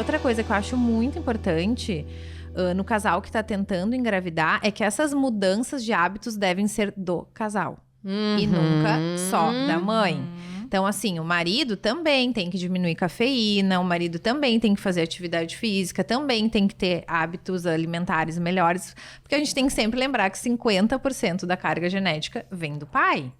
outra coisa que eu acho muito importante no casal que tá tentando engravidar é que essas mudanças de hábitos devem ser do casal. E nunca só da mãe. Então, assim, o marido também tem que diminuir cafeína, o marido também tem que fazer atividade física, também tem que ter hábitos alimentares melhores, porque a gente tem que sempre lembrar que 50% da carga genética vem do pai,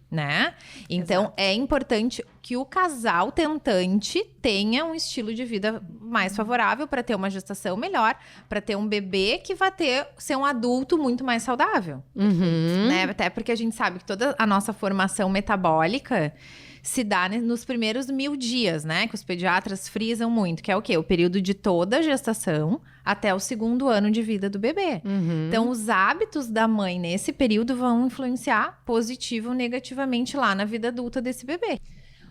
né? Então, exato, é importante que o casal tentante tenha um estilo de vida mais favorável para ter uma gestação melhor, para ter um bebê que vai ser um adulto muito mais saudável, né? Até porque a gente sabe que toda a nossa formação metabólica se dá nos primeiros 1000 dias, né? Que os pediatras frisam muito, que é o quê? O período de toda a gestação até o 2º ano de vida do bebê. Então, os hábitos da mãe nesse período vão influenciar positivo ou negativamente lá na vida adulta desse bebê.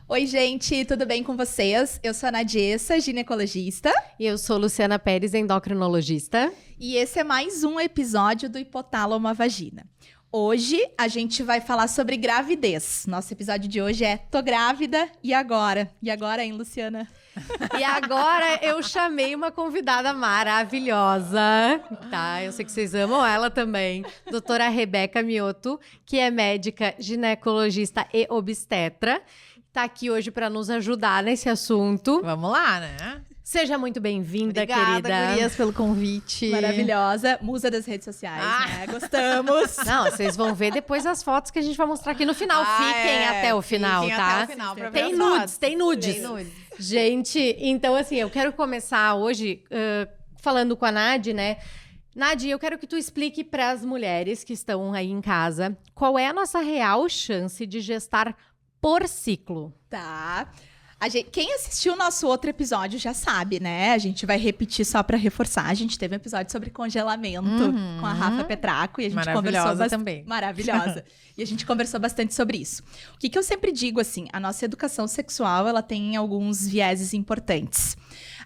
Oi, gente, tudo bem com vocês? Eu sou a Nadiessa, ginecologista. E eu sou Luciana Pérez, endocrinologista. E esse é mais um episódio do Hipotálamo à Vagina. Hoje a gente vai falar sobre gravidez. Nosso episódio de hoje é Tô grávida, e agora? E agora, hein, Luciana? E agora eu chamei uma convidada maravilhosa, tá? Eu sei que vocês amam ela também. Doutora Rebeca Mioto, que é médica, ginecologista e obstetra. Tá aqui hoje para nos ajudar nesse assunto. Vamos lá, né? Seja muito bem-vinda, obrigada, querida. Gurias, pelo convite. Maravilhosa. Musa das redes sociais, né? Gostamos. Não, vocês vão ver depois as fotos que a gente vai mostrar aqui no final. Fiquem até o final, tá? Até o final pra ver tem as nudes, fotos. tem nudes. Gente, então assim, eu quero começar hoje falando com a Nadi, né? Nadi, eu quero que tu explique para as mulheres que estão aí em casa qual é a nossa real chance de gestar por ciclo. Tá. Quem assistiu o nosso outro episódio já sabe, né? A gente vai repetir só pra reforçar. A gente teve um episódio sobre congelamento com a Rafa Petraco. E a gente conversou também. Maravilhosa. E a gente conversou bastante sobre isso. O que eu sempre digo, assim, a nossa educação sexual, ela tem alguns vieses importantes.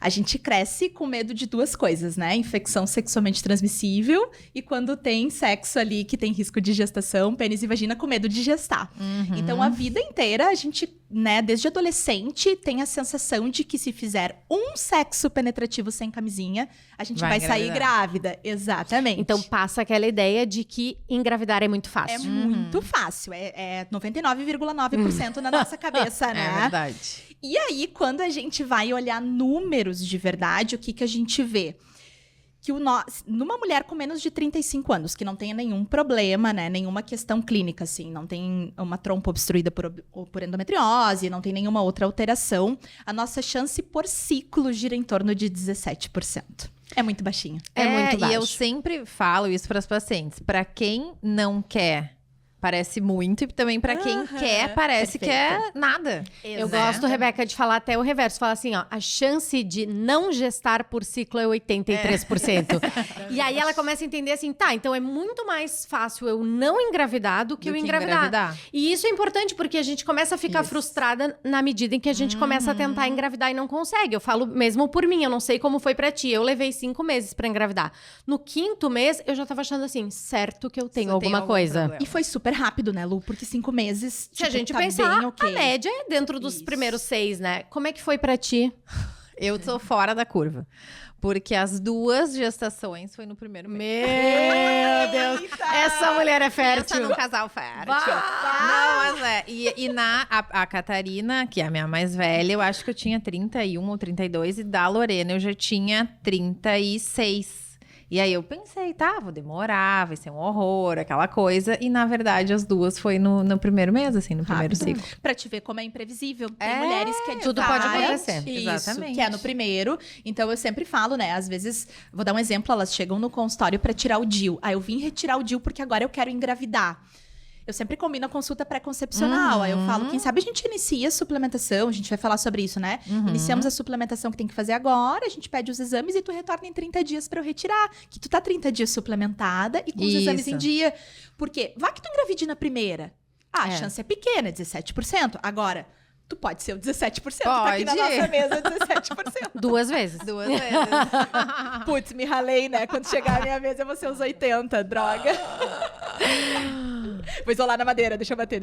A gente cresce com medo de duas coisas, né? Infecção sexualmente transmissível e quando tem sexo ali que tem risco de gestação, pênis e vagina, com medo de gestar. Então, a vida inteira, a gente, né, desde adolescente, tem a sensação de que se fizer um sexo penetrativo sem camisinha, a gente vai sair grávida. Exatamente. Então, passa aquela ideia de que engravidar é muito fácil. É muito fácil. É 99,9% na nossa cabeça, né? É verdade. E aí, quando a gente vai olhar números de verdade, o que a gente vê? Que numa mulher com menos de 35 anos, que não tenha nenhum problema, né? Nenhuma questão clínica, assim. Não tem uma trompa obstruída por endometriose, não tem nenhuma outra alteração. A nossa chance por ciclo gira em torno de 17%. É muito baixinho. É muito baixo. E eu sempre falo isso para as pacientes. Para quem não quer, parece muito. E também para quem quer, parece que é nada. Eu gosto, Rebeca, de falar até o reverso. Fala assim, ó, a chance de não gestar por ciclo é 83%. E aí ela começa a entender assim, tá, então é muito mais fácil eu não engravidar do que eu engravidar. E isso é importante porque a gente começa a ficar frustrada na medida em que a gente começa a tentar engravidar e não consegue. Eu falo mesmo por mim, eu não sei como foi pra ti. Eu levei 5 meses pra engravidar. No 5º mês, eu já tava achando assim, certo que eu tenho alguma coisa. Problema. E foi super rápido, né, Lu? Porque 5 meses, se a gente tá pensar, bem okay. A média é dentro dos primeiros 6, né? Como é que foi pra ti? Eu tô fora da curva. Porque as 2 gestações foi no primeiro mês. Meu Deus! Essa mulher é fértil. Pensa num casal fértil. Não, mas é. E a Catarina, que é a minha mais velha, eu acho que eu tinha 31 ou 32. E da Lorena eu já tinha 36. E aí eu pensei, tá, vou demorar, vai ser um horror, aquela coisa. E na verdade as 2 foi no primeiro mês, assim, no primeiro ciclo. Pra te ver como é imprevisível. Tem mulheres que é de tudo pode acontecer. Isso, exatamente. que é no primeiro. Então eu sempre falo, né, às vezes, vou dar um exemplo, elas chegam no consultório pra tirar o DIU. Aí eu vim retirar o DIU porque agora eu quero engravidar. Eu sempre combino a consulta pré-concepcional. Aí eu falo, quem sabe a gente inicia a suplementação, a gente vai falar sobre isso, né? Iniciamos a suplementação que tem que fazer agora, a gente pede os exames e tu retorna em 30 dias pra eu retirar. Que tu tá 30 dias suplementada e com os exames em dia. Porque, vai que tu engravide na primeira. A chance é pequena, 17%. Agora, tu pode ser o 17%, tá aqui na nossa mesa, 17%. 2 vezes. 2 vezes. Putz, me ralei, né? Quando chegar a minha vez, eu vou ser os 80, droga. Vou isolar na madeira, deixa eu bater.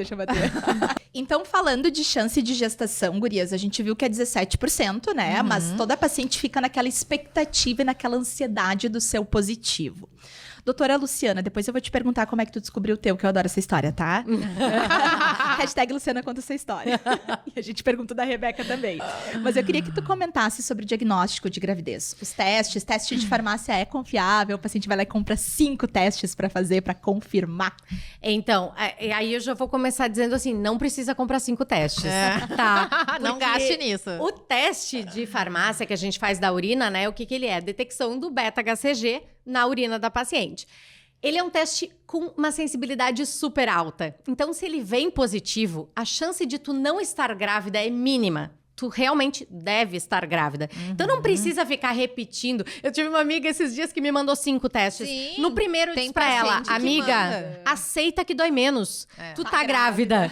Então, falando de chance de gestação, gurias, a gente viu que é 17%, né? Mas toda paciente fica naquela expectativa e naquela ansiedade do seu positivo. Doutora Luciana, depois eu vou te perguntar como é que tu descobriu o teu, que eu adoro essa história, tá? Hashtag Luciana conta essa história. E a gente pergunta da Rebeca também. Mas eu queria que tu comentasse sobre o diagnóstico de gravidez. Os testes, teste de farmácia é confiável? O paciente vai lá e compra 5 testes pra fazer, pra confirmar. Então, aí eu já vou começar dizendo assim, não precisa comprar 5 testes, tá? Não gaste nisso. O teste de farmácia que a gente faz da urina, né, o que ele é? Detecção do beta-HCG na urina da paciente. Ele é um teste com uma sensibilidade super alta. Então, se ele vem positivo, a chance de tu não estar grávida é mínima. Tu realmente deve estar grávida. Então, não precisa ficar repetindo. Eu tive uma amiga esses dias que me mandou 5 testes. Sim, no primeiro, eu disse pra ela, amiga, aceita que dói menos. Tu tá grávida.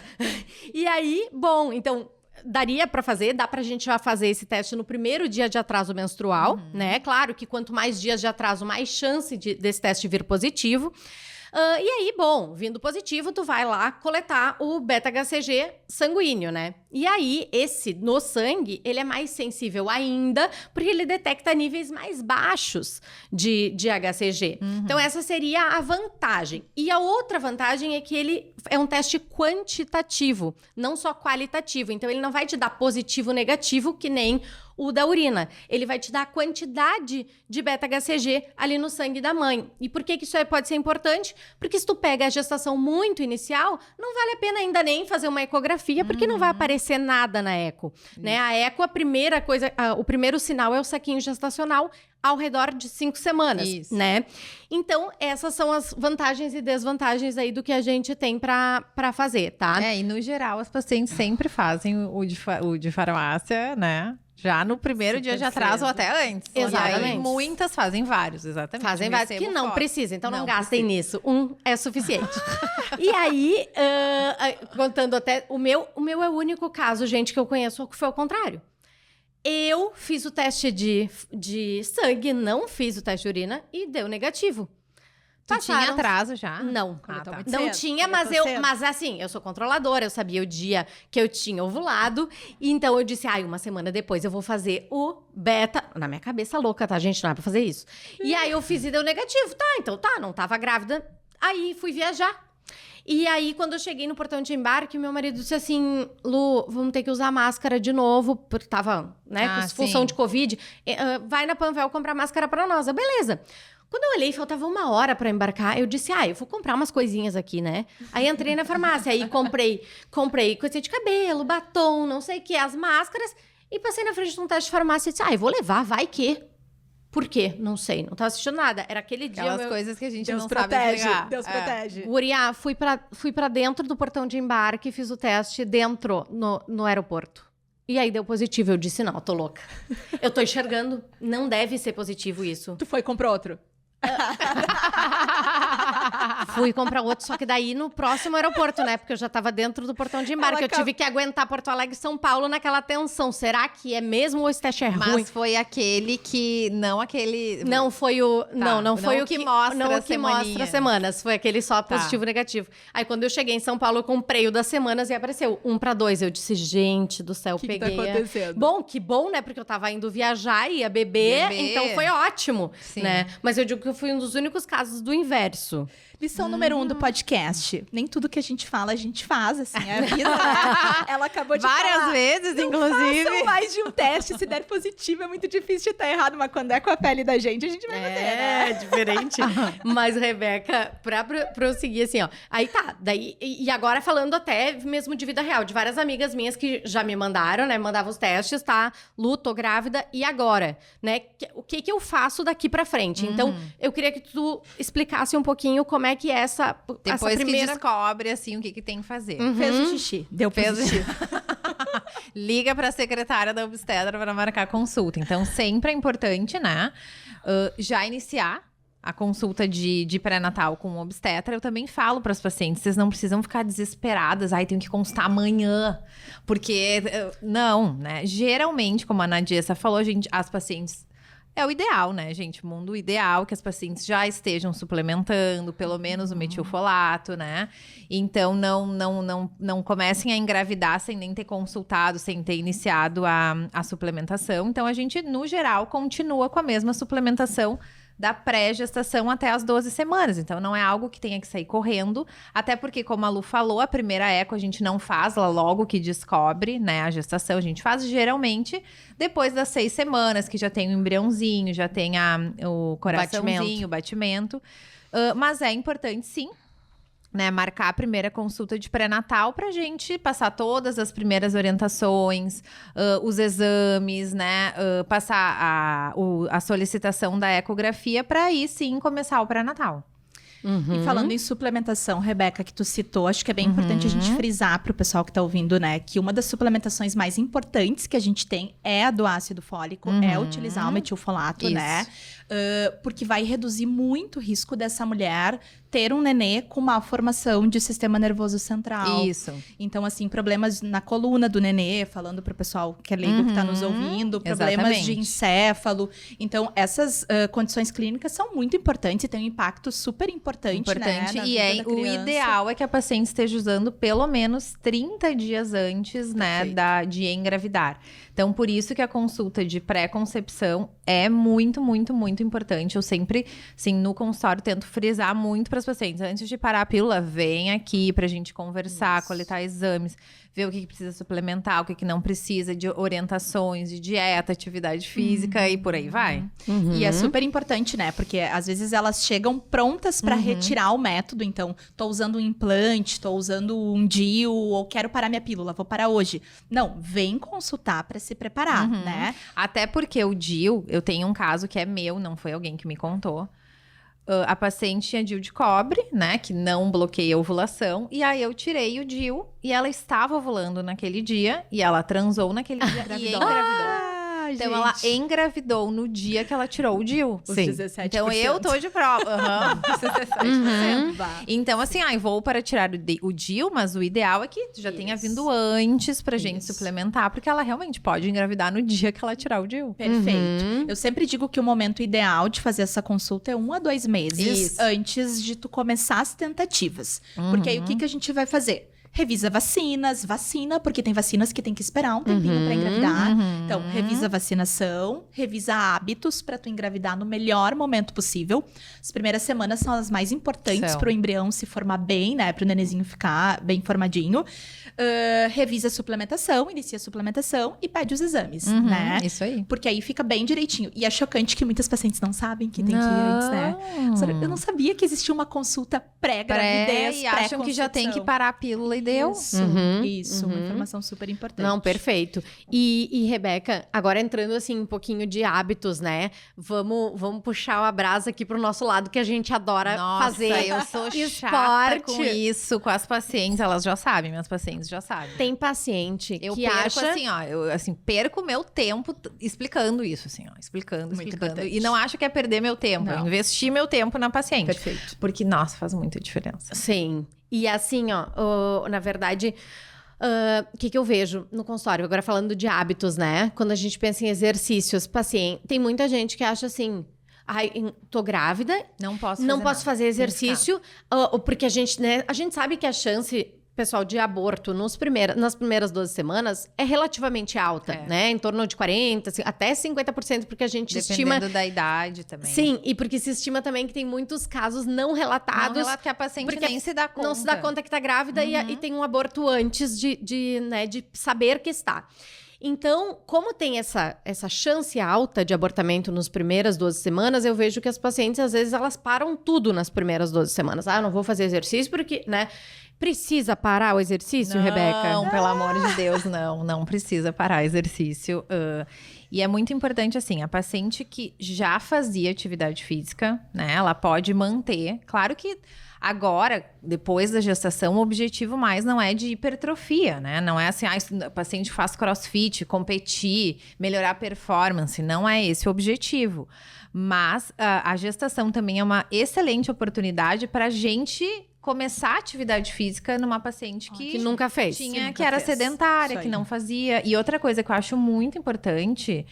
E aí, bom, então... Daria pra fazer, dá pra gente já fazer esse teste no primeiro dia de atraso menstrual, né? Claro que quanto mais dias de atraso, mais chance desse teste vir positivo. E aí, bom, vindo positivo, tu vai lá coletar o beta-HCG sanguíneo, né? E aí, esse no sangue, ele é mais sensível ainda, porque ele detecta níveis mais baixos de HCG. Então, essa seria a vantagem. E a outra vantagem é que ele é um teste quantitativo, não só qualitativo. Então, ele não vai te dar positivo ou negativo, que nem o da urina. Ele vai te dar a quantidade de beta-HCG ali no sangue da mãe. E por que isso pode ser importante? Porque se tu pega a gestação muito inicial, não vale a pena ainda nem fazer uma ecografia, porque não vai aparecer nada na eco. Né? A eco, a primeira coisa, o primeiro sinal é o saquinho gestacional ao redor de 5 semanas, né? Então, essas são as vantagens e desvantagens aí do que a gente tem pra fazer, tá? E no geral, as pacientes sempre fazem o de farmácia, né? Já no primeiro dia de atraso ou até antes. Exatamente. E aí, muitas fazem vários, exatamente. Fazem vários que não precisam, então não gastem nisso. Um é suficiente. E aí, contando até... O meu é o único caso, gente, que eu conheço que foi ao contrário. Eu fiz o teste de sangue, não fiz o teste de urina e deu negativo. Tu tinha atraso já? Não. Tá. Não tinha, mas assim, eu sou controladora, eu sabia o dia que eu tinha ovulado, e então eu disse, uma semana depois eu vou fazer o beta, na minha cabeça louca, tá, gente, não é pra fazer isso. E aí eu fiz e deu negativo, não tava grávida, aí fui viajar. E aí, quando eu cheguei no portão de embarque, meu marido disse assim, Lu, vamos ter que usar máscara de novo, porque tava, né, com função de Covid, vai na Panvel comprar máscara pra nós, beleza. Quando eu olhei, faltava 1 hora pra embarcar, eu disse, eu vou comprar umas coisinhas aqui, né? Aí entrei na farmácia, aí comprei coisinha de cabelo, batom, não sei o que, as máscaras, e passei na frente de um teste de farmácia e disse, eu vou levar, vai que... Por quê? Não sei, não tava assistindo nada. Era aquele dia... Aquelas coisas que a gente Deus não protege, sabe pegar. Deus protege. Guria, fui pra dentro do portão de embarque, fiz o teste dentro, no aeroporto. E aí deu positivo. Eu disse, não, tô louca. Eu tô enxergando, não deve ser positivo isso. Tu foi e comprou outro? Fui comprar outro, só que daí no próximo aeroporto, né? Porque eu já tava dentro do portão de embarque. Eu tive que aguentar Porto Alegre e São Paulo naquela tensão. Será que é mesmo ou esse teste é ruim? Mas foi aquele que... Não aquele... Não foi o... Não foi o que mostra não o que mostra semanas. Foi aquele só positivo e negativo. Aí quando eu cheguei em São Paulo, eu comprei o das semanas e apareceu 1 para 2. Eu disse, gente do céu, que peguei. Que tá acontecendo? Bom, que bom, né? Porque eu tava indo viajar, ia beber. Então foi ótimo, né? Mas eu digo que eu fui um dos únicos casos do inverso. Lição número 1 do podcast. Nem tudo que a gente fala, a gente faz, assim, é a vida, né? Ela acabou de várias falar. vezes, Não inclusive. façam mais de um teste. Se der positivo, é muito difícil de estar errado. Mas quando é com a pele da gente, a gente vai fazer, né? É, diferente. Mas, Rebeca, pra prosseguir assim, ó. Aí tá, daí... E agora falando até mesmo de vida real, de várias amigas minhas que já me mandaram, né? Mandavam os testes, tá? Lu, tô grávida. E agora? Né? O que eu faço daqui pra frente? Então, eu queria que tu explicasse um pouquinho como é que é essa Depois primeira... que descobre, assim, o que tem que fazer. Fez o xixi. Deu positivo. Liga pra secretária da obstetra para marcar consulta. Então, sempre é importante, né? Já iniciar a consulta de pré-natal com o obstetra. Eu também falo para as pacientes, vocês não precisam ficar desesperadas. Tenho que consultar amanhã. Porque, não, né? Geralmente, como a Nadiessa falou, as pacientes É o ideal, né, gente? O mundo ideal que as pacientes já estejam suplementando, pelo menos o metilfolato, né? Então, não comecem a engravidar sem nem ter consultado, sem ter iniciado a suplementação. Então, a gente, no geral, continua com a mesma suplementação da pré-gestação até as 12 semanas. Então, não é algo que tenha que sair correndo. Até porque, como a Lu falou, a primeira eco a gente não faz logo que descobre, né, a gestação. A gente faz geralmente depois das 6 semanas, que já tem o embriãozinho, já tem o coraçãozinho, o batimento. Mas é importante, sim, né, marcar a primeira consulta de pré-natal pra gente passar todas as primeiras orientações, os exames, né, passar a solicitação da ecografia para aí sim começar o pré-natal. E falando em suplementação, Rebeca, que tu citou, acho que é bem importante a gente frisar para o pessoal que tá ouvindo, né, que uma das suplementações mais importantes que a gente tem é a do ácido fólico, é utilizar o metilfolato, né? Porque vai reduzir muito o risco dessa mulher ter um nenê com má formação de sistema nervoso central. Isso. Então, assim, problemas na coluna do nenê, falando pro pessoal que é leigo que tá nos ouvindo, problemas de encéfalo. Então, essas condições clínicas são muito importantes e têm um impacto super importante, né, na vida da o criança. ideal é que a paciente esteja usando pelo menos 30 dias antes, né, de engravidar. Então, por isso que a consulta de pré-concepção é muito, muito, muito importante. Eu sempre, assim, no consultório, tento frisar muito para as pacientes. Antes de parar a pílula, vem aqui pra gente conversar, coletar exames, ver o que precisa suplementar, o que não precisa, de orientações, de dieta, atividade física e por aí vai. E é super importante, né? Porque às vezes elas chegam prontas para retirar o método. Então, tô usando um implante, tô usando um DIU, ou quero parar minha pílula, vou parar hoje. Não, vem consultar para se preparar, né? Até porque o DIU, eu tenho um caso que é meu, não foi alguém que me contou. A paciente tinha DIU de cobre, né, que não bloqueia a ovulação, e aí eu tirei o DIU e ela estava ovulando naquele dia, e ela transou naquele dia e engravidou. Então, ela engravidou no dia que ela tirou o DIU. Os 17%. Então, eu tô de prova. 17%. Então, assim, vou para tirar o DIU, mas o ideal é que já tenha vindo antes pra gente suplementar, porque ela realmente pode engravidar no dia que ela tirar o DIU. Perfeito. Eu sempre digo que o momento ideal de fazer essa consulta é 1 a 2 meses antes de tu começar as tentativas. Porque aí, o que a gente vai fazer? Revisa vacina, porque tem vacinas que tem que esperar um tempinho pra engravidar. Então, revisa vacinação, revisa hábitos pra tu engravidar no melhor momento possível. As primeiras semanas são as mais importantes pro embrião se formar bem, né? Pro nenenzinho ficar bem formadinho. Revisa a suplementação, inicia a suplementação e pede os exames, né? Isso aí. Porque aí fica bem direitinho. E é chocante que muitas pacientes não sabem que tem que ir antes, né? Eu não sabia que existia uma consulta pré-gravidez, e acham que já tem que parar a pílula e deu. Isso, uma informação super importante. Não, perfeito. E Rebeca, agora entrando assim um pouquinho de hábitos, né? Vamos puxar a brasa aqui pro nosso lado, que a gente adora fazer. Eu sou chata com isso, com as pacientes, elas já sabem, minhas pacientes já sabem. Tem paciente que acha... assim, eu perco meu tempo explicando isso, assim, explicando. E não acho que é perder meu tempo, é investir meu tempo na paciente. Perfeito. Porque, nossa, faz muita diferença. Sim. E assim, na verdade, o que eu vejo no consultório? Agora falando de hábitos, né? Quando a gente pensa em exercícios, paciente, tem muita gente que acha assim... tô grávida, não posso fazer exercício, porque a gente sabe que a chance, pessoal, de aborto nas primeiras 12 semanas é relativamente alta, né? Em torno de 40%, até 50%, porque a gente estima... Dependendo da idade também. Sim, e porque se estima também que tem muitos casos não relatados. Que a paciente nem se dá conta. Não se dá conta que tá grávida e tem um aborto antes de saber que está. Então, como tem essa chance alta de abortamento nas primeiras 12 semanas, eu vejo que as pacientes, às vezes, elas param tudo nas primeiras 12 semanas. Eu não vou fazer exercício porque, né? Precisa parar o exercício, Rebeca? Não, pelo amor de Deus, não precisa parar exercício. E é muito importante, assim, a paciente que já fazia atividade física, né? Ela pode manter. Claro que agora, depois da gestação, o objetivo mais não é de hipertrofia, né? Não é assim, a paciente faz crossfit, competir, melhorar a performance. Não é esse o objetivo. Mas a gestação também é uma excelente oportunidade para a gente começar a atividade física numa paciente que nunca fez. que era sedentária, que não fazia. E outra coisa que eu acho muito importante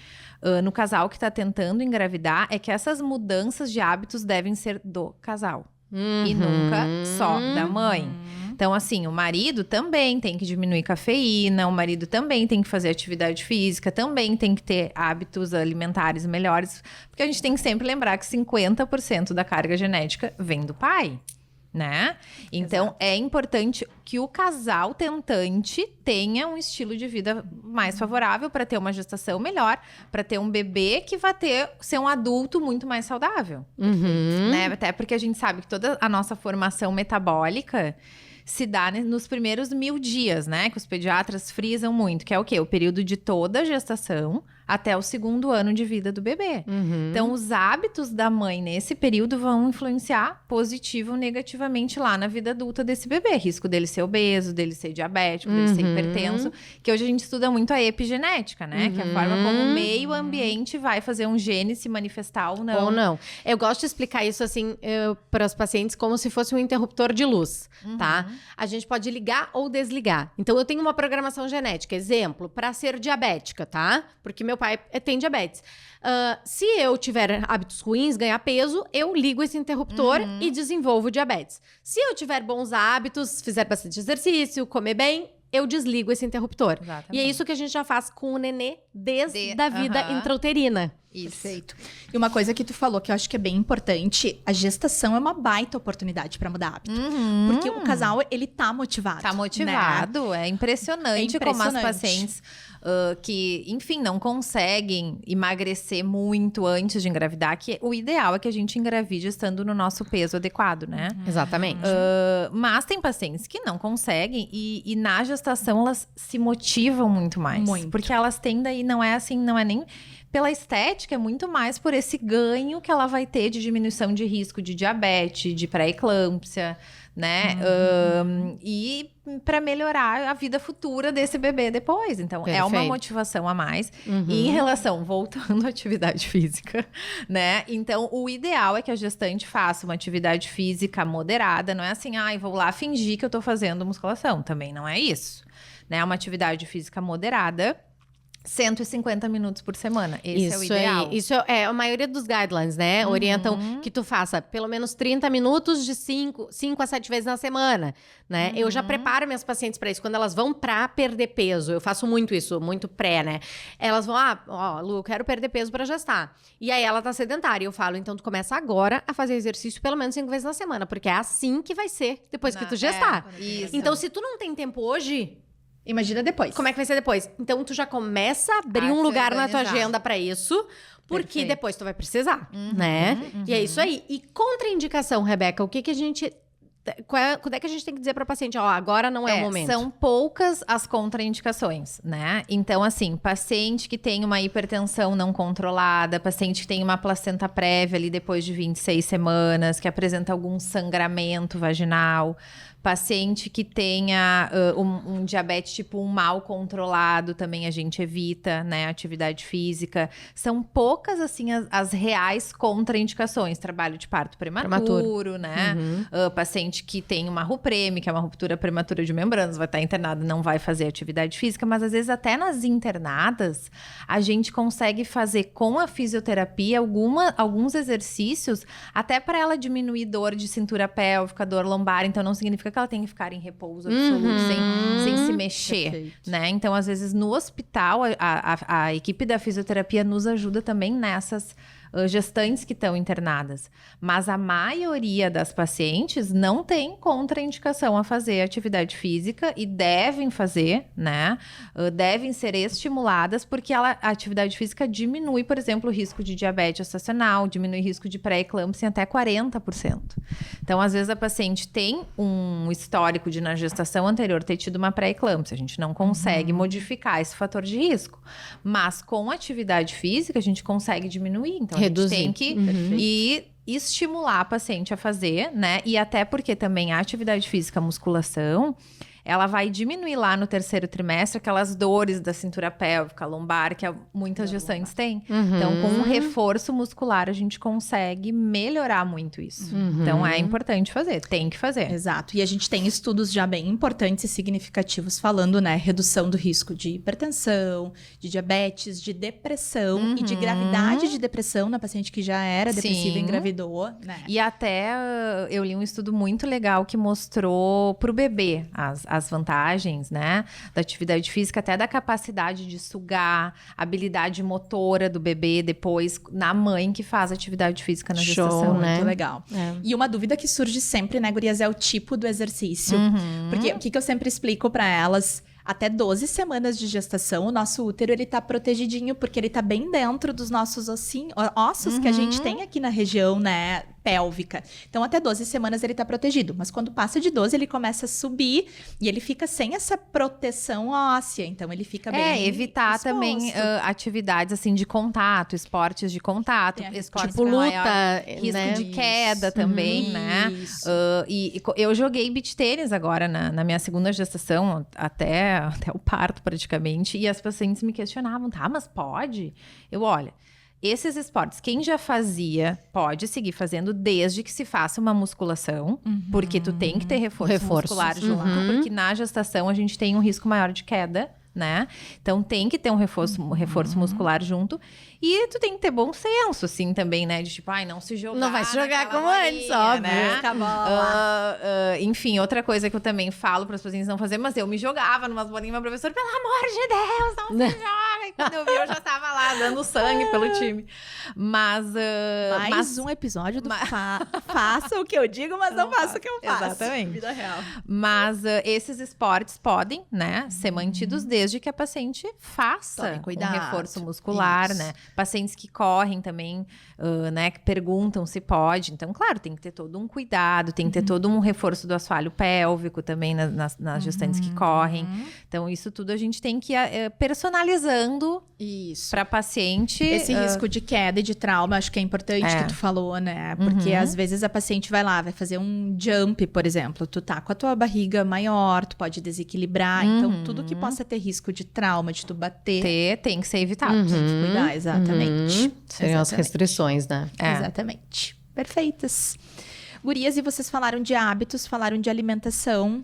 no casal que tá tentando engravidar é que essas mudanças de hábitos devem ser do casal. E nunca só da mãe. Então, assim, o marido também tem que diminuir cafeína, o marido também tem que fazer atividade física, também tem que ter hábitos alimentares melhores, porque a gente tem que sempre lembrar que 50% da carga genética vem do pai, né? Então, é importante que o casal tentante tenha um estilo de vida mais favorável para ter uma gestação melhor, para ter um bebê que vai ser um adulto muito mais saudável, né? Até porque a gente sabe que toda a nossa formação metabólica se dá nos primeiros 1000 dias, né? Que os pediatras frisam muito, que é o quê? O período de toda a gestação até o 2º ano de vida do bebê. Então, os hábitos da mãe nesse período vão influenciar positivo ou negativamente lá na vida adulta desse bebê. Risco dele ser obeso, dele ser diabético, dele ser hipertenso. Que hoje a gente estuda muito a epigenética, né? Que é a forma como o meio ambiente vai fazer um gene se manifestar ou não. Ou não. Eu gosto de explicar isso, assim, para os pacientes como se fosse um interruptor de luz, tá? A gente pode ligar ou desligar. Então, eu tenho uma programação genética, exemplo, para ser diabética, tá? Porque meu pai tem diabetes. Se eu tiver hábitos ruins, ganhar peso, eu ligo esse interruptor e desenvolvo diabetes. Se eu tiver bons hábitos, fizer bastante exercício, comer bem, eu desligo esse interruptor. Exatamente. E é isso que a gente já faz com o nenê desde a vida intrauterina. Isso. Perfeito. E uma coisa que tu falou que eu acho que é bem importante, a gestação é uma baita oportunidade pra mudar hábito. Porque o casal, ele tá motivado. Tá motivado. Né? É impressionante como as pacientes que, enfim, não conseguem emagrecer muito antes de engravidar, que o ideal é que a gente engravide estando no nosso peso adequado, né? Exatamente. Mas tem pacientes que não conseguem e na gestação elas se motivam muito mais. Muito. Porque elas têm daí, não é assim, não é nem pela estética, é muito mais por esse ganho que ela vai ter de diminuição de risco de diabetes, de pré-eclâmpsia, né? E para melhorar a vida futura desse bebê depois. Então, é uma motivação a mais. E em relação, voltando à atividade física, né? Então, o ideal é que a gestante faça uma atividade física moderada. Não é assim, vou lá fingir que eu tô fazendo musculação. Também não é isso. Né? É uma atividade física moderada. 150 minutos por semana. Esse é o ideal. Isso é a maioria dos guidelines, né? Orientam que tu faça pelo menos 30 minutos de 5 a 7 vezes na semana, né? Eu já preparo minhas pacientes para isso. Quando elas vão pra perder peso, eu faço muito isso, muito pré, né? Elas vão, Lu, eu quero perder peso pra gestar. E aí ela tá sedentária. Eu falo, então tu começa agora a fazer exercício pelo menos 5 vezes na semana, porque é assim que vai ser depois que tu gestar. Isso. Então, se tu não tem tempo hoje, imagina depois. como é que vai ser depois? Então, tu já começa a abrir um lugar na tua agenda pra isso, porque depois tu vai precisar, né? E é isso aí. E contraindicação, Rebeca, o que a gente... Quando é que a gente tem que dizer para o paciente, agora não é o momento? São poucas as contraindicações, né? Então, assim, paciente que tem uma hipertensão não controlada, paciente que tem uma placenta prévia ali depois de 26 semanas, que apresenta algum sangramento vaginal, paciente que tenha um diabetes tipo 1 mal controlado, também a gente evita, né, atividade física. São poucas, assim, as reais contraindicações. Trabalho de parto prematuro, né? Paciente que tem uma RUPREME, que é uma ruptura prematura de membranas, vai estar internado, não vai fazer atividade física, mas às vezes até nas internadas, a gente consegue fazer com a fisioterapia alguns exercícios, até para ela diminuir dor de cintura pélvica, dor lombar, então não significa que ela tem que ficar em repouso absoluto, sem se mexer, né? Então, às vezes, no hospital, a equipe da fisioterapia nos ajuda também nessas gestantes que estão internadas. Mas a maioria das pacientes não tem contraindicação a fazer atividade física e devem fazer, né? Devem ser estimuladas porque a atividade física diminui, por exemplo, o risco de diabetes gestacional, diminui o risco de pré-eclâmpsia em até 40%. Então, às vezes, a paciente tem um histórico de, na gestação anterior, ter tido uma pré-eclâmpsia. A gente não consegue modificar esse fator de risco. Mas, com atividade física, a gente consegue diminuir. Então, reduzir. A gente tem que estimular a paciente a fazer, né? E até porque também a atividade física, a musculação, ela vai diminuir lá no 3º trimestre aquelas dores da cintura pélvica, lombar, que muitas gestantes têm. Então, com um reforço muscular, a gente consegue melhorar muito isso. Então, é importante fazer, tem que fazer. Exato. E a gente tem estudos já bem importantes e significativos falando, né, redução do risco de hipertensão, de diabetes, de depressão e de gravidade de depressão na paciente que já era depressiva e engravidou, né? E até eu li um estudo muito legal que mostrou pro bebê as vantagens, né, da atividade física, até da capacidade de sugar, habilidade motora do bebê depois na mãe que faz atividade física na gestação. né? Muito legal. E uma dúvida que surge sempre, né, gurias, é o tipo do exercício. Porque o que eu sempre explico para elas, até 12 semanas de gestação, o nosso útero, ele tá protegidinho, porque ele tá bem dentro dos nossos ossos que a gente tem aqui na região, né, pélvica. Então, até 12 semanas ele tá protegido. Mas quando passa de 12, ele começa a subir e ele fica sem essa proteção óssea. Então, ele fica bem evitar exposto. também atividades, assim, de contato, esportes de contato. Esportes Tipo com luta, maior risco né? de queda também, né? Isso. E eu joguei beach tênis agora na minha 2ª gestação, até o parto praticamente, e as pacientes me questionavam, tá, mas pode? Olha, esses esportes, quem já fazia, pode seguir fazendo desde que se faça uma musculação, porque tu tem que ter reforço muscular junto, porque na gestação a gente tem um risco maior de queda, né? Então tem que ter um reforço muscular junto. E tu tem que ter bom senso, assim, também, né? De tipo, não se jogar. Não vai se jogar naquela como antes, bolinha, óbvio. né? Fica a bola. Enfim, outra coisa que eu também falo para as pacientes não fazer, mas eu me jogava numas bolinhas, meu professor, pelo amor de Deus, não se joga. E quando eu vi, eu já tava lá dando sangue pelo time. Mas. Mais um episódio do Faça o que eu digo, mas não faça o que eu faço. Exatamente. Vida real. Mas esses esportes podem, né, ser mantidos desde que a paciente faça Tome cuidado. um reforço muscular, Isso. né? Pacientes que correm também, né, que perguntam se pode. Então, claro, tem que ter todo um cuidado, tem que ter todo um reforço do assoalho pélvico também nas gestantes que correm. Então, isso tudo a gente tem que ir personalizando Isso. para paciente. Esse risco de queda e de trauma, acho que é importante que tu falou, né? Porque às vezes a paciente vai lá, vai fazer um jump, por exemplo. Tu tá com a tua barriga maior, tu pode desequilibrar. Então, tudo que possa ter risco de trauma, de tu bater, tem que ser evitado. tem que cuidar, exatamente. Seriam as restrições, né? Exatamente. Perfeitas. Gurias, e vocês falaram de hábitos, falaram de alimentação.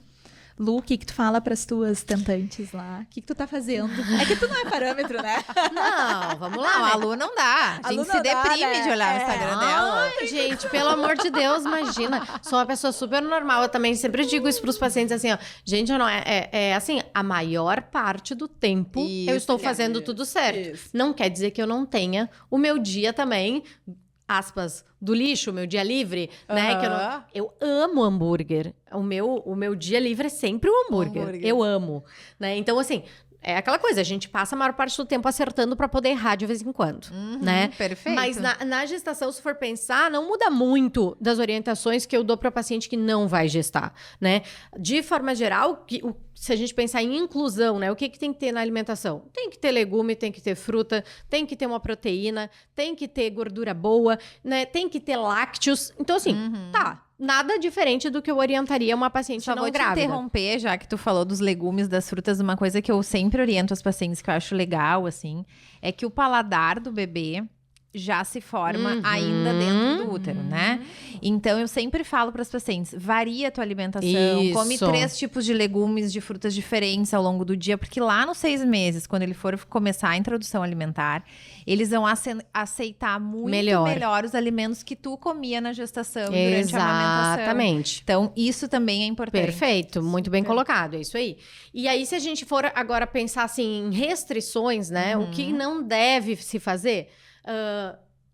Lu, o que tu fala pras tuas tentantes lá? O que tu tá fazendo? É que tu não é parâmetro, né? Não, vamos lá. Não, a Lu não dá. A Lu gente não se dá, deprime né? de olhar no Instagram dela. Ai, gente, pelo amor de Deus, imagina. Sou uma pessoa super normal. Eu também sempre digo isso pros pacientes assim, ó. Gente, eu não assim, a maior parte do tempo eu estou fazendo tudo certo. Isso. Não quer dizer que eu não tenha o meu dia também, aspas, do lixo, o meu dia livre, né? Que eu amo hambúrguer. O meu dia livre é sempre o hambúrguer. Eu amo, né? Então, assim, é aquela coisa, a gente passa a maior parte do tempo acertando pra poder errar de vez em quando, né? Perfeito. Mas na gestação, se for pensar, não muda muito das orientações que eu dou para paciente que não vai gestar, né? De forma geral, se a gente pensar em inclusão, né? O que tem que ter na alimentação? Tem que ter legume, tem que ter fruta, tem que ter uma proteína, tem que ter gordura boa, né? Tem que ter lácteos. Então, assim, nada diferente do que eu orientaria uma paciente Só não vou te grávida. interromper, já que tu falou dos legumes, das frutas, uma coisa que eu sempre oriento as pacientes que eu acho legal, assim, é que o paladar do bebê já se forma ainda dentro do útero, né? Então, eu sempre falo para as pacientes, varia a tua alimentação, Isso. come 3 tipos de legumes, de frutas diferentes ao longo do dia, porque lá nos 6 meses, quando ele for começar a introdução alimentar, eles vão aceitar muito melhor os alimentos que tu comia na gestação e durante a amamentação. Exatamente. Então, isso também é importante. Perfeito, muito bem colocado, é isso aí. E aí, se a gente for agora pensar assim em restrições, né? O que não deve se fazer?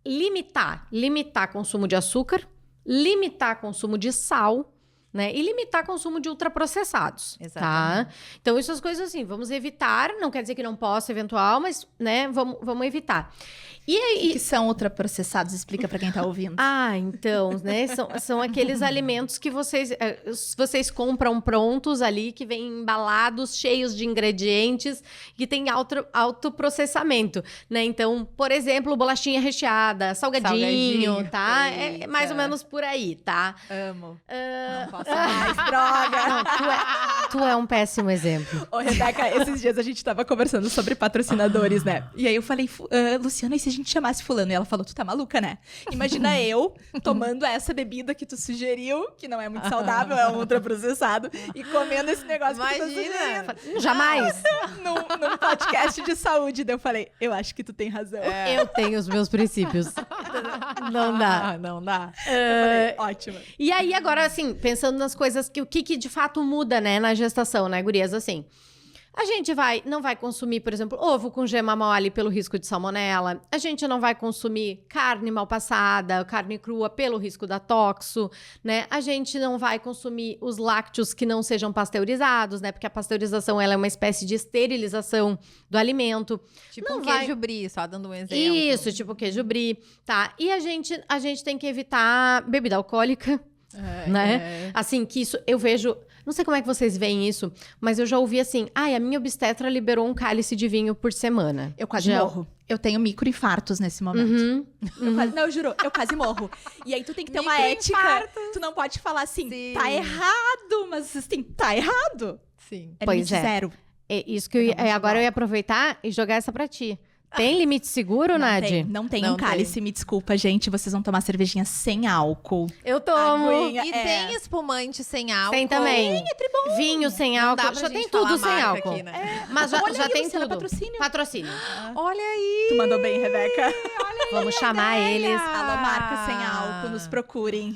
Limitar consumo de açúcar, limitar consumo de sal, né? E limitar consumo de ultraprocessados, Exatamente. tá? Então, essas coisas assim, vamos evitar, não quer dizer que não possa, eventual, mas, né, vamos evitar. E aí... O que são ultraprocessados? Explica pra quem tá ouvindo. Então, né? São aqueles alimentos que vocês compram prontos ali, que vêm embalados, cheios de ingredientes, que tem alto processamento, né? Então, por exemplo, bolachinha recheada, salgadinho, tá? É mais ou menos por aí, tá? Amo. Não faço mais droga. Não, tu é um péssimo exemplo. Ô, Rebeca, esses dias a gente tava conversando sobre patrocinadores, né? E aí eu falei, Luciana, e se a gente chamasse fulano? E ela falou, tu tá maluca, né? Imagina eu tomando essa bebida que tu sugeriu, que não é muito saudável, é um ultraprocessado, e comendo esse negócio que tu tá sugerindo. Jamais. Num podcast de saúde. Daí eu falei, eu acho que tu tem razão. Eu tenho os meus princípios. Não dá. Não dá. Eu falei, ótimo. E aí, agora, assim, pensando nas coisas que o que de fato muda, né, na gestação, né, gurias, assim. A gente não vai consumir, por exemplo, ovo com gema mole pelo risco de salmonela. A gente não vai consumir carne mal passada, carne crua pelo risco da toxo, né? A gente não vai consumir os lácteos que não sejam pasteurizados, né? Porque a pasteurização, ela é uma espécie de esterilização do alimento. Tipo não um queijo brie, só dando um exemplo. Isso, tipo queijo brie, tá? E a gente tem que evitar bebida alcoólica, né? Assim, que isso eu vejo... Não sei como é que vocês veem isso, mas eu já ouvi assim, a minha obstetra liberou um cálice de vinho por semana. Eu quase morro. Eu tenho microinfartos nesse momento. Eu juro, eu quase morro. E aí tu tem que ter uma ética. Tu não pode falar assim, tá errado, mas assim, tá errado. Sim. É limite zero. É isso que agora eu ia aproveitar e jogar essa pra ti. Tem limite seguro, Nadi? Não tem um cálice, me desculpa, gente. Vocês vão tomar cervejinha sem álcool. Eu tomo. E tem espumante sem álcool. Tem também. Vinho sem álcool. Já tem tudo sem álcool. Aqui, né? Mas já tem tudo. Patrocínio. Olha aí. Tu mandou bem, Rebeca. Vamos chamar eles. Alô, marca sem álcool, nos procurem.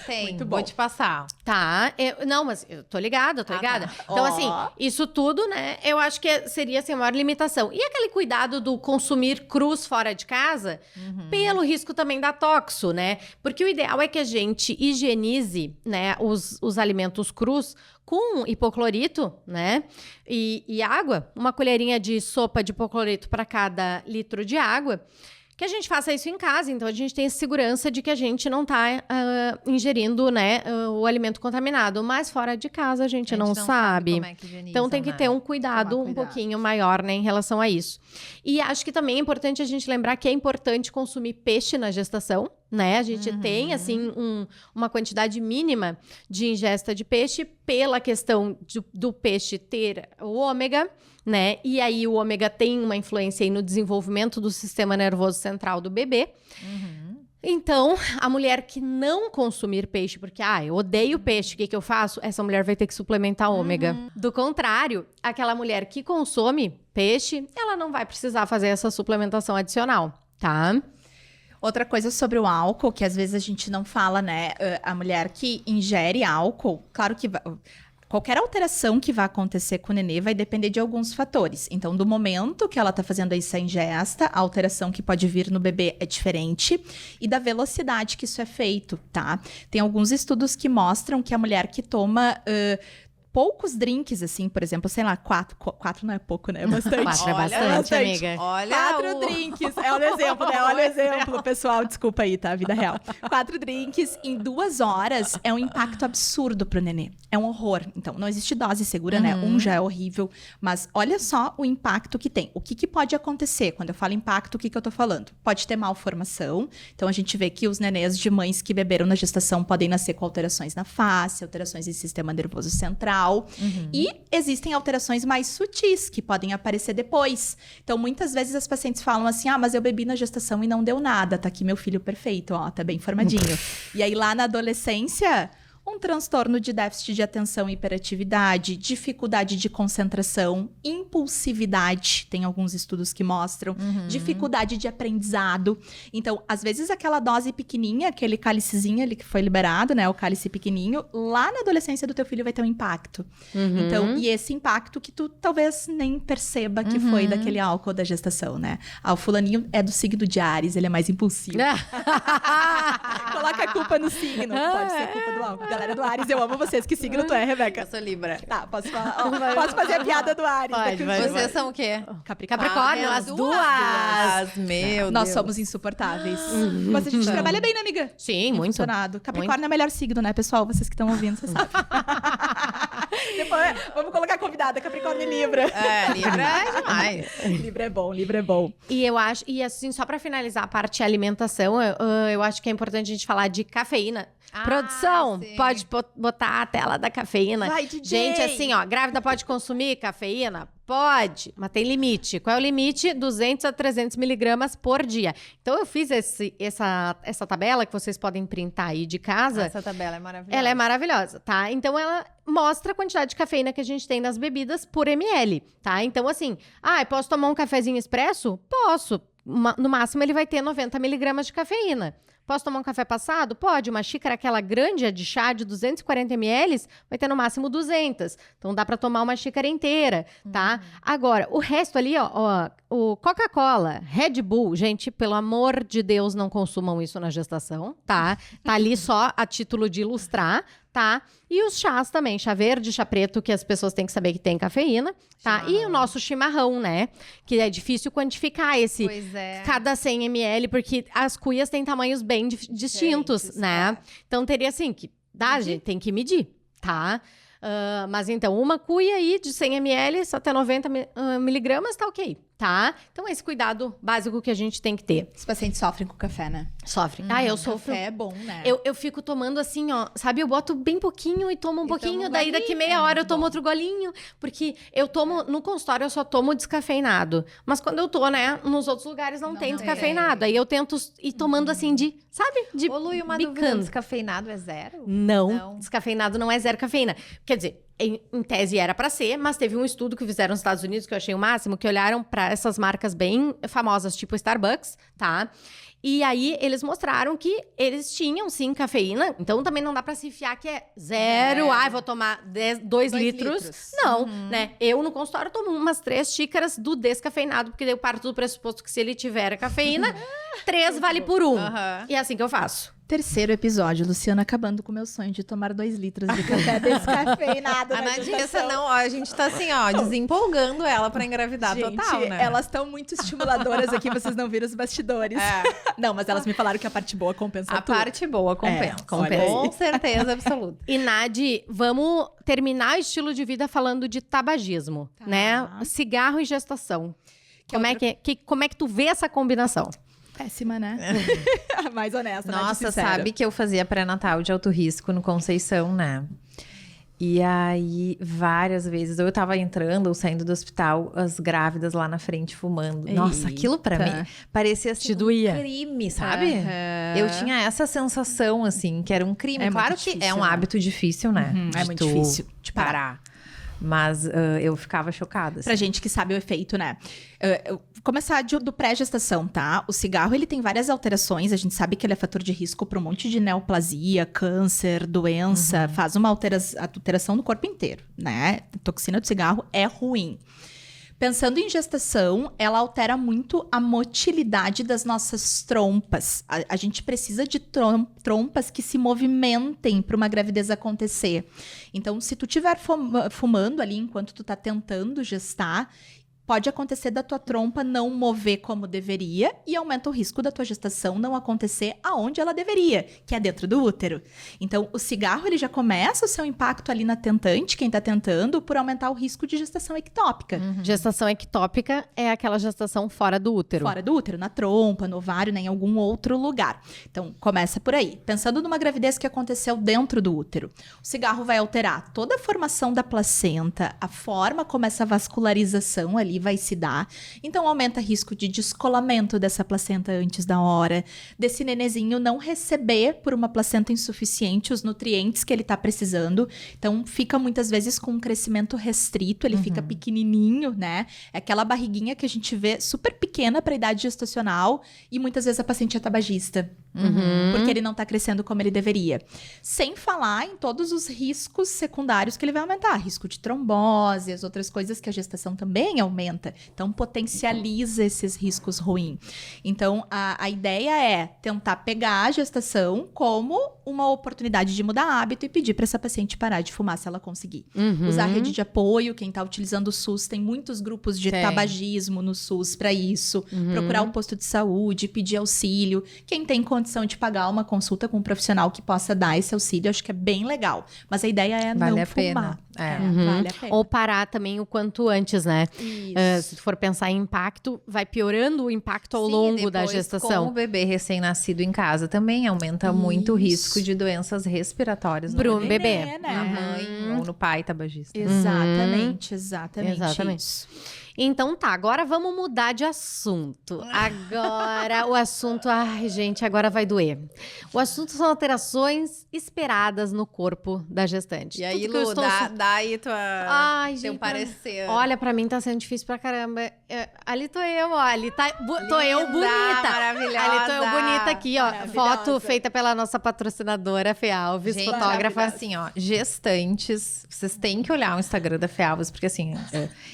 Tem. Muito bom. Vou te passar. Tá. Não, mas eu tô ligada, ligada. Tá. Então, assim, isso tudo, né, eu acho que seria assim, a maior limitação. E aquele cuidado do consumir crus fora de casa, pelo risco também da toxo, né? Porque o ideal é que a gente higienize, né, os alimentos crus com hipoclorito, né? E água, uma colherinha de sopa de hipoclorito para cada litro de água. Que a gente faça isso em casa, então a gente tem segurança de que a gente não tá ingerindo, né, o alimento contaminado. Mas fora de casa a gente não sabe. Como é que higieniza, então tem que ter um cuidado um pouquinho maior, né, em relação a isso. E acho que também é importante a gente lembrar que é importante consumir peixe na gestação, né? A gente tem, assim, uma quantidade mínima de ingesta de peixe pela questão do peixe ter o ômega, né? E aí o ômega tem uma influência aí no desenvolvimento do sistema nervoso central do bebê. Então, a mulher que não consumir peixe, porque, eu odeio peixe, o que eu faço? Essa mulher vai ter que suplementar ômega. Do contrário, aquela mulher que consome peixe, ela não vai precisar fazer essa suplementação adicional, tá? Outra coisa sobre o álcool, que às vezes a gente não fala, né? A mulher que ingere álcool, claro que qualquer alteração que vai acontecer com o nenê vai depender de alguns fatores. Então, do momento que ela tá fazendo essa ingesta, a alteração que pode vir no bebê é diferente e da velocidade que isso é feito, tá? Tem alguns estudos que mostram que a mulher que toma poucos drinks, assim, por exemplo, sei lá, 4 não é pouco, né? É bastante. 4 é bastante, amiga. Olha 4 drinks, é um exemplo, né? Olha o exemplo, pessoal, desculpa aí, tá? Vida real. 4 drinks em 2 horas é um impacto absurdo pro nenê. É um horror. Então, não existe dose segura, né? Um já é horrível, mas olha só o impacto que tem. O que pode acontecer? Quando eu falo impacto, o que eu tô falando? Pode ter malformação. Então, a gente vê que os nenês de mães que beberam na gestação podem nascer com alterações na face, alterações em sistema nervoso central. E existem alterações mais sutis que podem aparecer depois. Então, muitas vezes as pacientes falam assim, mas eu bebi na gestação e não deu nada. Tá aqui meu filho perfeito, ó, tá bem formadinho. E aí, lá na adolescência, um transtorno de déficit de atenção e hiperatividade, dificuldade de concentração, impulsividade, tem alguns estudos que mostram, dificuldade de aprendizado. Então, às vezes, aquela dose pequenininha, aquele cálicezinho ali que foi liberado, né, o cálice pequenininho, lá na adolescência do teu filho vai ter um impacto. Então, e esse impacto que tu talvez nem perceba que foi daquele álcool da gestação, né? O fulaninho é do signo de Áries, ele é mais impulsivo. Coloca a culpa no signo, pode ser culpa do álcool. Galera do Áries, eu amo vocês. Que signo tu é, Rebeca? Eu sou Libra. Tá, posso falar? Posso fazer a piada do Áries? Vocês são o quê? Capricórnio, as duas. Meu Nós Deus. somos insuportáveis. Mas a gente trabalha bem, né, amiga? Sim, muito. Funcionado. Capricórnio é o melhor signo, né, pessoal? Vocês que estão ouvindo, vocês sabem. Depois, vamos colocar convidada, Capricórnio e Libra. Libra é demais. Livro é bom. E eu acho, e assim, só pra finalizar a parte alimentação, eu acho que é importante a gente falar de cafeína. Produção, sim. pode botar a tela da cafeína. Vai, DJ. Gente, assim, ó, grávida pode consumir cafeína? Pode, mas tem limite. Qual é o limite? 200 a 300 miligramas por dia. Então, eu fiz essa tabela que vocês podem printar aí de casa. Essa tabela é maravilhosa. Ela é maravilhosa, tá? Então, ela mostra a quantidade de cafeína que a gente tem nas bebidas por ml, tá? Então, assim, eu posso tomar um cafezinho expresso? Posso. No máximo, ele vai ter 90 miligramas de cafeína. Posso tomar um café passado? Pode. Uma xícara, aquela grande de chá de 240 ml, vai ter no máximo 200. Então, dá pra tomar uma xícara inteira, tá? Agora, o resto ali, ó, o Coca-Cola, Red Bull, gente, pelo amor de Deus, não consumam isso na gestação, tá? Tá ali só a título de ilustrar, tá? E os chás também, chá verde, chá preto, que as pessoas têm que saber que tem cafeína, tá? Chimarrão. E o nosso chimarrão, né? Que é difícil quantificar esse Pois é. cada 100 ml, porque as cuias têm tamanhos bem distintos, Diferentes, né? Então, teria assim que, gente, tem que medir, tá? Mas então, uma cuia aí de 100 ml até 90 miligramas tá ok, tá? Então, esse cuidado básico que a gente tem que ter. Os pacientes sofrem com café, né? Sofre. Eu sofro. Café é bom, né? Eu fico tomando assim, ó, sabe? Eu boto bem pouquinho e tomo um pouquinho, toma um daí daqui golinho. meia hora eu Muito tomo bom. outro golinho, porque eu tomo, no consultório eu só tomo descafeinado, mas quando eu tô, né, nos outros lugares não tem tem. descafeinado, aí eu tento ir tomando assim de, sabe? De Ô, Lu, e uma dúvida, bicando. descafeinado é zero? Não, descafeinado não é zero cafeína. Quer dizer, em tese era pra ser, mas teve um estudo que fizeram nos Estados Unidos que eu achei o máximo, que olharam pra essas marcas bem famosas, tipo Starbucks, tá? E aí, eles mostraram que eles tinham, sim, cafeína. Então, também não dá pra se fiar que é zero. Vou tomar 2 litros. Não, né? Eu, no consultório, tomo umas 3 xícaras do descafeinado. Porque daí eu parto do pressuposto que se ele tiver a cafeína, 3 vale por 1. Aham. E é assim que eu faço. Terceiro episódio, Luciana acabando com o meu sonho de tomar 2 litros de café descafeinado. A na Nadia, gestação. não, ó, a gente tá assim, ó, desempolgando ela pra engravidar Gente, total, né? elas estão muito estimuladoras aqui, vocês não viram os bastidores. Não, mas elas me falaram que a parte boa compensa A tudo. parte boa compensa. olha aí. Com certeza absoluta. E, Nadi, vamos terminar o estilo de vida falando de tabagismo, né? Cigarro e gestação. Como é que tu vê essa combinação? Péssima, né? A mais honesta, né? Nossa, sabe que eu fazia pré-natal de alto risco no Conceição, né? E aí, várias vezes, ou eu tava entrando ou saindo do hospital, as grávidas lá na frente fumando. Nossa, aquilo pra mim parecia assim, Te doía. um crime, sabe? Eu tinha essa sensação, assim, que era um crime. É Claro muito que difícil, é um né? hábito difícil, né? É De muito tu difícil de parar. Mas eu ficava chocada. Pra gente que sabe o efeito, né? Eu vou começar do pré-gestação, tá? O cigarro, ele tem várias alterações. A gente sabe que ele é fator de risco para um monte de neoplasia, câncer, doença. Faz uma alteração no corpo inteiro, né? A toxina do cigarro é ruim. Pensando em gestação, ela altera muito a motilidade das nossas trompas. A gente precisa de trompas que se movimentem para uma gravidez acontecer. Então, se tu estiver fumando ali enquanto tu tá tentando gestar, pode acontecer da tua trompa não mover como deveria e aumenta o risco da tua gestação não acontecer aonde ela deveria, que é dentro do útero. Então, o cigarro, ele já começa o seu impacto ali na tentante, quem tá tentando, por aumentar o risco de gestação ectópica. Gestação ectópica é aquela gestação fora do útero. Fora do útero, na trompa, no ovário, né, em algum outro lugar. Então, começa por aí. Pensando numa gravidez que aconteceu dentro do útero, o cigarro vai alterar toda a formação da placenta, a forma como essa vascularização ali vai se dar. Então, aumenta o risco de descolamento dessa placenta antes da hora, desse nenezinho não receber por uma placenta insuficiente os nutrientes que ele tá precisando. Então, fica muitas vezes com um crescimento restrito, ele fica pequenininho, né? É aquela barriguinha que a gente vê super pequena para a idade gestacional e muitas vezes a paciente é tabagista. Porque ele não tá crescendo como ele deveria. Sem falar em todos os riscos secundários que ele vai aumentar. Risco de trombose, as outras coisas que a gestação também aumenta. Então, potencializa esses riscos ruins. Então, a ideia é tentar pegar a gestação como uma oportunidade de mudar hábito e pedir para essa paciente parar de fumar se ela conseguir. Usar rede de apoio, quem tá utilizando o SUS, tem muitos grupos de tabagismo no SUS para isso. Procurar um posto de saúde, pedir auxílio. Quem tem condição condição de pagar uma consulta com um profissional que possa dar esse auxílio, acho que é bem legal. Mas a ideia é Vale não a pena. fumar. Uhum. Vale a pena. Ou parar também o quanto antes, né? Isso. Se tu for pensar em impacto, vai piorando o impacto ao Sim, longo da depois, gestação. Com o bebê recém-nascido em casa também aumenta muito o risco de doenças respiratórias no Pro bebê. bebê. né? Na mãe ou no pai tabagista. Exatamente. Exatamente. Isso. Então tá, agora vamos mudar de assunto. Agora, o assunto... Ai, gente, agora vai doer. O assunto são alterações esperadas no corpo da gestante. E aí, Tudo que eu Lu, estou dá aí Ai, teu gente, parecer. Olha, pra mim tá sendo difícil pra caramba. Ali tô eu, ó. Ali tô eu Linda, bonita. maravilhosa. Ali tô eu bonita aqui, ó. Maravilhosa. Foto feita pela nossa patrocinadora, Fê Alves, Gente, fotógrafa. assim, ó, gestantes, vocês têm que olhar o Instagram da Fê Alves, porque assim,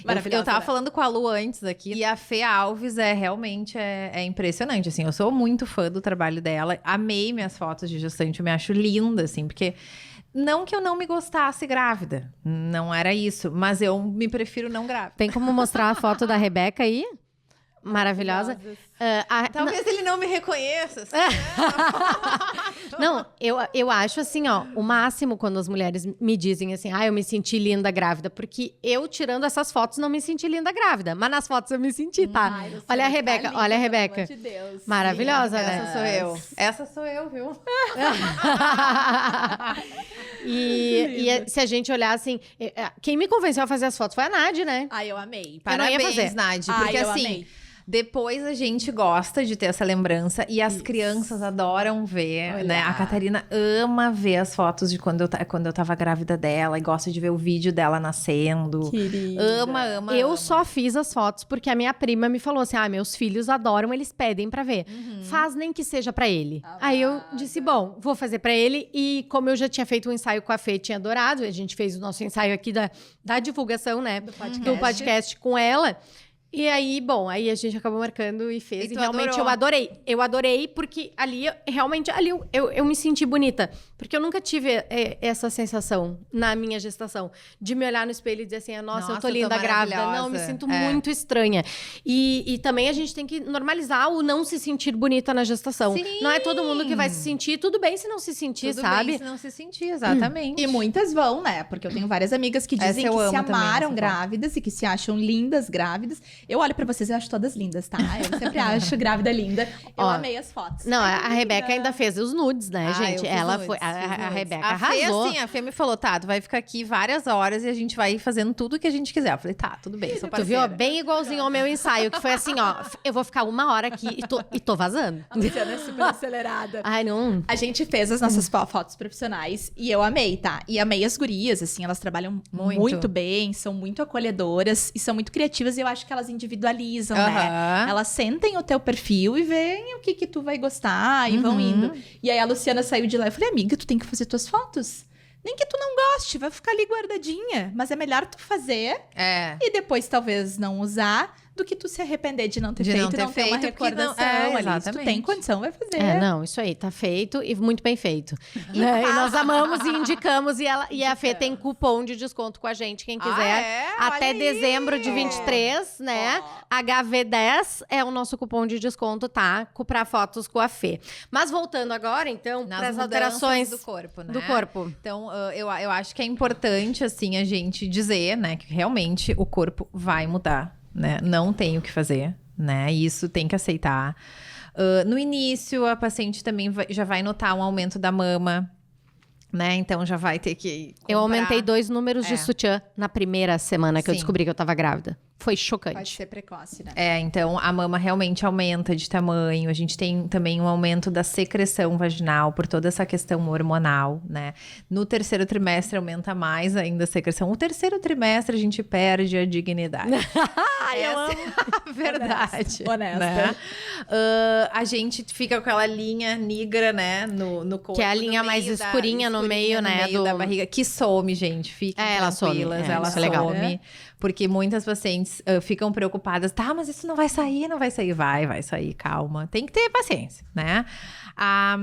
Maravilhosa, eu tava né? falando com a Lu antes aqui, e a Fê Alves realmente impressionante, assim, eu sou muito fã do trabalho dela, amei minhas fotos de gestante, eu me acho linda, assim, porque... Não que eu não me gostasse grávida, não era isso, mas eu me prefiro não grávida. Tem como mostrar a foto da Rebeca aí? Maravilhosa. Talvez ele não me reconheça. Assim, Não, eu acho assim, ó, o máximo quando as mulheres me dizem assim, eu me senti linda grávida, porque eu, tirando essas fotos, não me senti linda grávida, mas nas fotos eu me senti, tá? Ai, Luciana, Olha a tá Rebeca, linda, olha a pelo Rebeca. amor de Deus. Maravilhosa, né? Essa sou eu. Essa sou eu, viu? E se a gente olhar assim, quem me convenceu a fazer as fotos foi a Nádia, né? Ai, eu amei. Eu não ia Parabéns, fazer. Nádia. Ai, Porque eu assim, amei. depois a gente gosta de ter essa lembrança e as crianças adoram ver, Olhar. né? A Catarina ama ver as fotos de quando eu tava grávida dela e gosta de ver o vídeo dela nascendo. Querida. Ama. Eu só fiz as fotos porque a minha prima me falou assim: meus filhos adoram, eles pedem pra ver. Faz nem que seja pra ele. Aí eu disse: bom, vou fazer pra ele. E como eu já tinha feito um ensaio com a Fê, tinha adorado, a gente fez o nosso ensaio aqui da divulgação, né? Do podcast com ela. E aí, bom, aí a gente acabou marcando e fez. E E tu realmente adorou? eu adorei. Eu adorei porque ali, eu me senti bonita. Porque eu nunca tive essa sensação na minha gestação. De me olhar no espelho e dizer assim, nossa, eu tô Nossa, eu tô linda grávida. Não, eu me maravilhosa. sinto muito estranha. E também a gente tem que normalizar o não se sentir bonita na gestação. Sim. Não é todo mundo que vai se sentir. Tudo bem se não se sentir, Tudo sabe? bem se não se sentir, exatamente. E muitas vão, né? Porque eu tenho várias amigas que dizem Essa eu que se amo também, amaram essa grávidas e que se acham lindas grávidas. Eu olho pra vocês e acho todas lindas, tá? Eu sempre acho grávida linda. Eu Ó, amei as fotos. Não, Ai, a que Rebeca linda. ainda fez os nudes, né, Eu gente? fiz Ela nudes, foi. fiz A nudes. Rebeca a Fê, arrasou. assim, a Fê me falou, tu vai ficar aqui várias horas e a gente vai fazendo tudo que a gente quiser. Eu falei, tudo bem, sou Tu parceira. viu? Bem igualzinho ao meu ensaio, que foi assim, ó. Eu vou ficar 1 hora aqui e tô vazando. A Luciana é super acelerada. Ai, não. A gente fez as nossas fotos profissionais e eu amei, tá? E amei as gurias, assim, elas trabalham muito bem, são muito acolhedoras e são muito criativas e eu acho que elas individualizam, né? Aham. Elas sentem o teu perfil e veem o que tu vai gostar e vão indo. E aí a Luciana saiu de lá e eu falei, amiga, tu tem que fazer tuas fotos. Nem que tu não goste, vai ficar ali guardadinha. Mas é melhor tu fazer e depois talvez não usar do que tu se arrepender de não ter De feito não e ter não ter uma feito, porque não- recordação ali. Se tu exatamente. tem condição, vai fazer. Não, isso aí, tá feito e muito bem feito. Né? E nós amamos e indicamos, e a Fê tem cupom de desconto com a gente, quem quiser. Até Olha aí. dezembro de 23, né? HV10 é o nosso cupom de desconto, tá? Pra fotos com a Fê. Mas voltando agora, então, Nas para as mudanças alterações do corpo, né? do corpo. Então, eu acho que é importante, assim, a gente dizer, né, que realmente o corpo vai mudar, né? Não tem o que fazer, né? Isso tem que aceitar. No início, a paciente também já vai notar um aumento da mama, né? Então, já vai ter que comprar. Eu aumentei 2 números de sutiã na primeira semana que eu Sim. descobri que eu tava grávida. Foi Pode chocante. ser precoce, né? Então a mama realmente aumenta de tamanho. A gente tem também um aumento da secreção vaginal por toda essa questão hormonal, né? No terceiro trimestre aumenta mais ainda a secreção. O terceiro trimestre a gente perde a dignidade. Ai, eu Essa é a verdade. Honesta. Né? A gente fica com aquela linha negra, né? No corpo. Que é a no linha mais meio da- escurinha no meio, né, No meio do- da barriga. Que some, gente. Fiquem ela some, tranquilas. é, ela isso é legal. some. Porque muitas pacientes ficam preocupadas. Tá, mas isso não vai sair, não vai sair. Vai sair, calma. Tem que ter paciência, né? A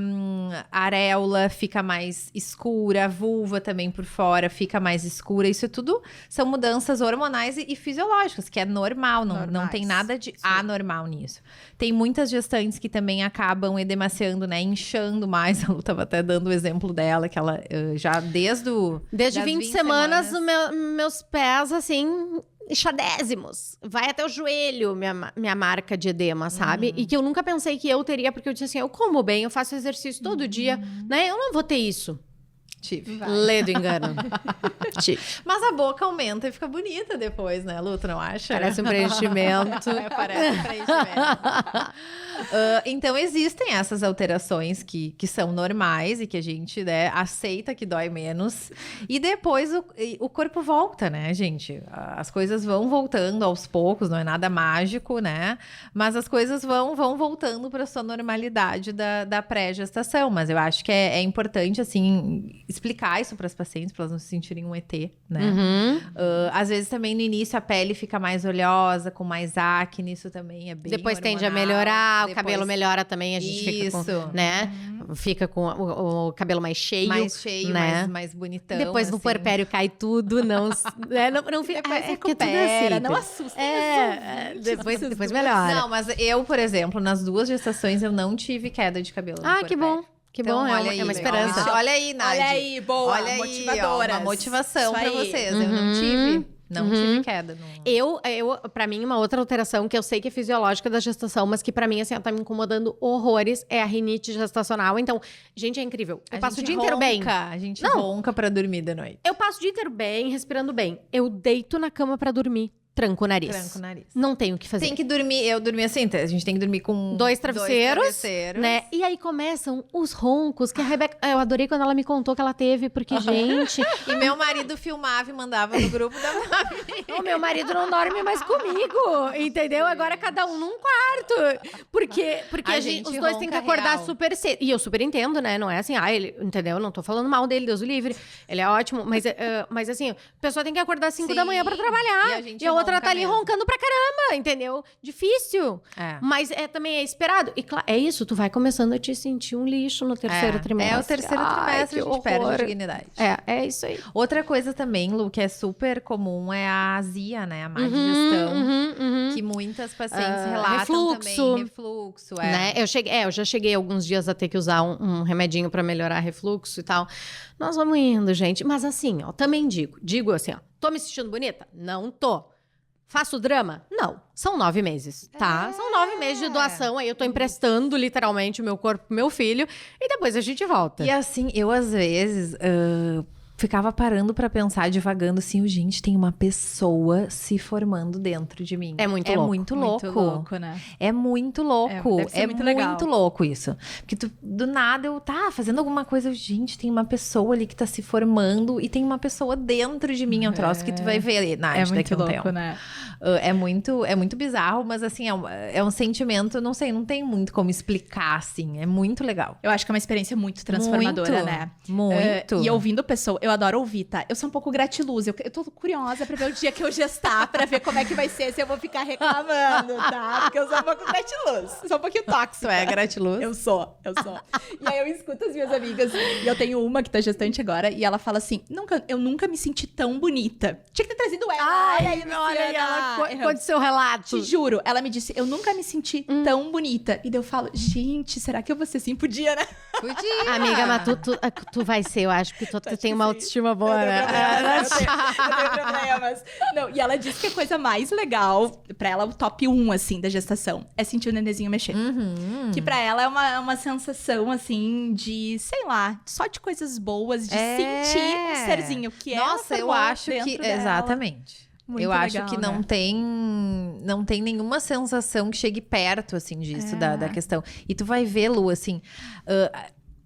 areola fica mais escura, a vulva também por fora fica mais escura. Isso tudo são mudanças hormonais e fisiológicas, que é normal, não tem nada de anormal nisso. Tem muitas gestantes que também acabam edemaciando, né? Inchando mais. A Lu tava até dando o exemplo dela, que ela já desde 20 semanas, meus pés, assim, inchadésimos. Vai até o joelho, minha marca de edema, sabe? E que eu nunca pensei que eu teria, porque eu disse assim, eu como bem, eu faço exercício todo dia, né? Eu não vou ter isso. Tive. Lê do engano. Tive. Mas a boca aumenta e fica bonita depois, né, Lu? Tu não acha? Parece um preenchimento. Parece um preenchimento. Então, existem essas alterações que são normais e que a gente, né, aceita que dói menos. E depois o corpo volta, né, gente? As coisas vão voltando aos poucos, não é nada mágico, né? Mas as coisas vão voltando para sua normalidade da pré-gestação. Mas eu acho que é importante, assim, explicar isso para as pacientes, para elas não se sentirem um ET, né? Às vezes também no início a pele fica mais oleosa, com mais acne, isso também é bem Depois hormonal. tende a melhorar, o Depois... cabelo melhora também, a gente fica com, né? Fica com o cabelo mais cheio. Mais cheio, né? mais bonitão. Depois no assim. puerpério cai tudo, não fica... Depois porque tudo recupera, assim. não assusta. Depois melhora. Não, mas eu, por exemplo, nas 2 gestações eu não tive queda de cabelo. no Que puerpério. bom. Que Então, bom, olha é aí, uma legal. esperança. Olha aí, Nádia. Olha aí, boa, Olha aí, motivadoras. uma motivação Isso pra aí. vocês. Eu não tive. Não tive queda. Eu, pra mim, uma outra alteração que eu sei que é fisiológica da gestação, mas que pra mim, assim, ela tá me incomodando horrores, é a rinite gestacional. Então, gente, é incrível. Eu passo o dia inteiro bem. A gente ronca pra dormir de noite. Eu passo o dia inteiro bem, respirando bem. Eu deito na cama pra dormir, tranco o nariz. Tranco o nariz. Não tenho o que fazer. Tem que dormir, eu dormi assim, a gente tem que dormir com 2 travesseiros, né? E aí começam os roncos, que a Rebeca... Eu adorei quando ela me contou que ela teve, porque, gente... E meu marido filmava e mandava no grupo da família. O meu marido não dorme mais comigo, entendeu? Agora cada um num quarto. Porque os dois têm que acordar real. super cedo. E eu super entendo, né? Não é assim, ele, entendeu? Não tô falando mal dele, Deus o livre. Ele é ótimo, mas assim, a pessoa tem que acordar às 5 da manhã pra trabalhar. E a outra tá ali roncando pra caramba, entendeu? Difícil. Mas também é esperado. E claro, é isso, tu vai começando a te sentir um lixo no terceiro trimestre. É o terceiro trimestre, a gente perde a dignidade. É isso aí. Outra coisa também, Lu, que é super comum é a azia, né? A má digestão. Que muitas pacientes relatam também. Refluxo. Né? Eu já cheguei alguns dias a ter que usar um remedinho pra melhorar refluxo e tal. Nós vamos indo, gente. Mas assim, ó, também digo assim, ó, tô me sentindo bonita? Não tô. Faço drama? Não. São 9 meses, tá? São 9 meses de doação. Aí eu tô emprestando, literalmente, o meu corpo pro meu filho. E depois a gente volta. E assim, eu às vezes... ficava parando pra pensar, divagando assim, gente, tem uma pessoa se formando dentro de mim. É muito louco. Muito louco, né? É muito louco. Deve ser muito legal. Muito louco isso. Porque do nada eu fazendo alguma coisa, gente, tem uma pessoa ali que tá se formando e tem uma pessoa dentro de mim, é um troço que tu vai ver, Nádia, muito daqui a um louco, tempo. né? É muito bizarro, mas assim, é um sentimento, não sei, não tem muito como explicar, assim. É muito legal. Eu acho que é uma experiência muito transformadora, né? Muito. E ouvindo pessoa, eu adoro ouvir, tá? Eu sou um pouco gratiluz. Eu tô curiosa pra ver o dia que eu gestar, pra ver como é que vai ser, se eu vou ficar reclamando, tá? Porque eu sou um pouco gratiluz. Eu sou um pouquinho tóxica. Tu é gratiluz? Eu sou. E aí eu escuto as minhas amigas, e eu tenho uma que tá gestante agora, e ela fala assim, eu nunca me senti tão bonita. Tinha que ter trazido ela. Olha aí, ela conte seu relato. Te juro, ela me disse, eu nunca me senti tão bonita. E daí eu falo, gente, será que eu vou ser assim? Podia, né? Podia. Amiga, mas tu vai ser, eu acho, porque tu tem uma autoestima boa, né? Eu tenho problemas. Não, e ela disse que a coisa mais legal, pra ela, o top 1, assim, da gestação, é sentir o nenenzinho mexer. Que pra ela é uma sensação, assim, de, sei lá, só de coisas boas, de sentir um serzinho que Nossa, ela eu acho que... dela. Exatamente. Muito eu legal, acho que né? não tem nenhuma sensação que chegue perto, assim, disso, da questão. E tu vai ver, Lu, assim...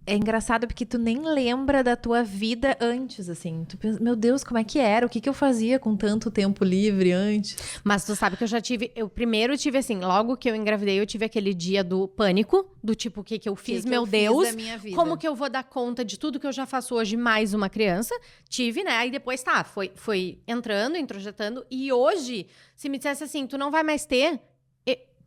é engraçado porque tu nem lembra da tua vida antes, assim. Tu pensa, meu Deus, como é que era? O que eu fazia com tanto tempo livre antes? Mas tu sabe que eu primeiro tive assim, logo que eu engravidei, eu tive aquele dia do pânico, do tipo, o que eu fiz, meu Deus, da minha vida? como que eu vou dar conta de tudo que eu já faço hoje, mais uma criança? Tive, né? Aí depois, foi entrando, introjetando, e hoje, se me dissesse assim, tu não vai mais ter...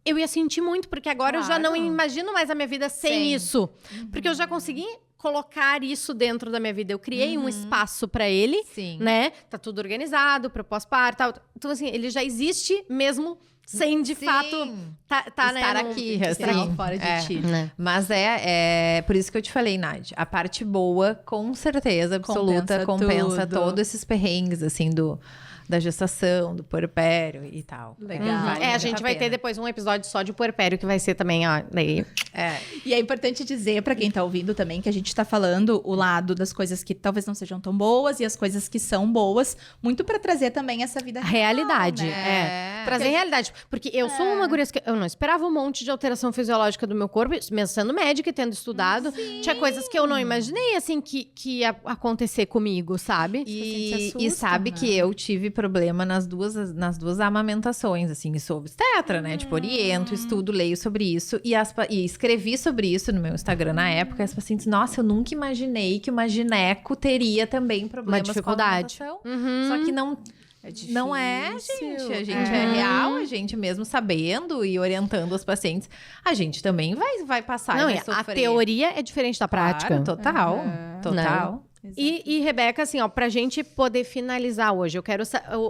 Eu ia sentir muito, porque agora eu já não imagino mais a minha vida sem isso. Porque eu já consegui colocar isso dentro da minha vida. Eu criei um espaço pra ele, né? Tá tudo organizado, pro pós-parto, tal. Então, assim, ele já existe mesmo sem, de fato, estar né, aqui, estar assim. fora de ti. Né? Mas é por isso que eu te falei, Nádia. A parte boa, com certeza absoluta, compensa tudo. todos esses perrengues, assim, da gestação, do puerpério e tal. Legal. Vale A muito gente vai ter pena. depois um episódio só de puerpério, que vai ser também, ó, daí... E é importante dizer pra quem tá ouvindo também que a gente tá falando o lado das coisas que talvez não sejam tão boas e as coisas que são boas, muito pra trazer também essa vida real, Realidade, né? Trazer realidade. Porque eu sou uma guria que eu não esperava um monte de alteração fisiológica do meu corpo, mesmo sendo médica e tendo estudado. Tinha coisas que eu não imaginei, assim, que ia acontecer comigo, sabe? E assusta, sabe né? que eu tive problema nas duas amamentações, assim, sou obstetra, né? Tipo, oriento, estudo, leio sobre isso. E escrevi sobre isso no meu Instagram na época. E as pacientes, nossa, eu nunca imaginei que uma gineco teria também problemas dificuldade. com a amamentação. Só que não... Não é, gente. A gente é real, a gente mesmo sabendo e orientando os pacientes, a gente também vai passar Não, e vai a sofrer. teoria é diferente da prática. Claro, total, total. E, Rebeca, assim, ó, pra gente poder finalizar hoje,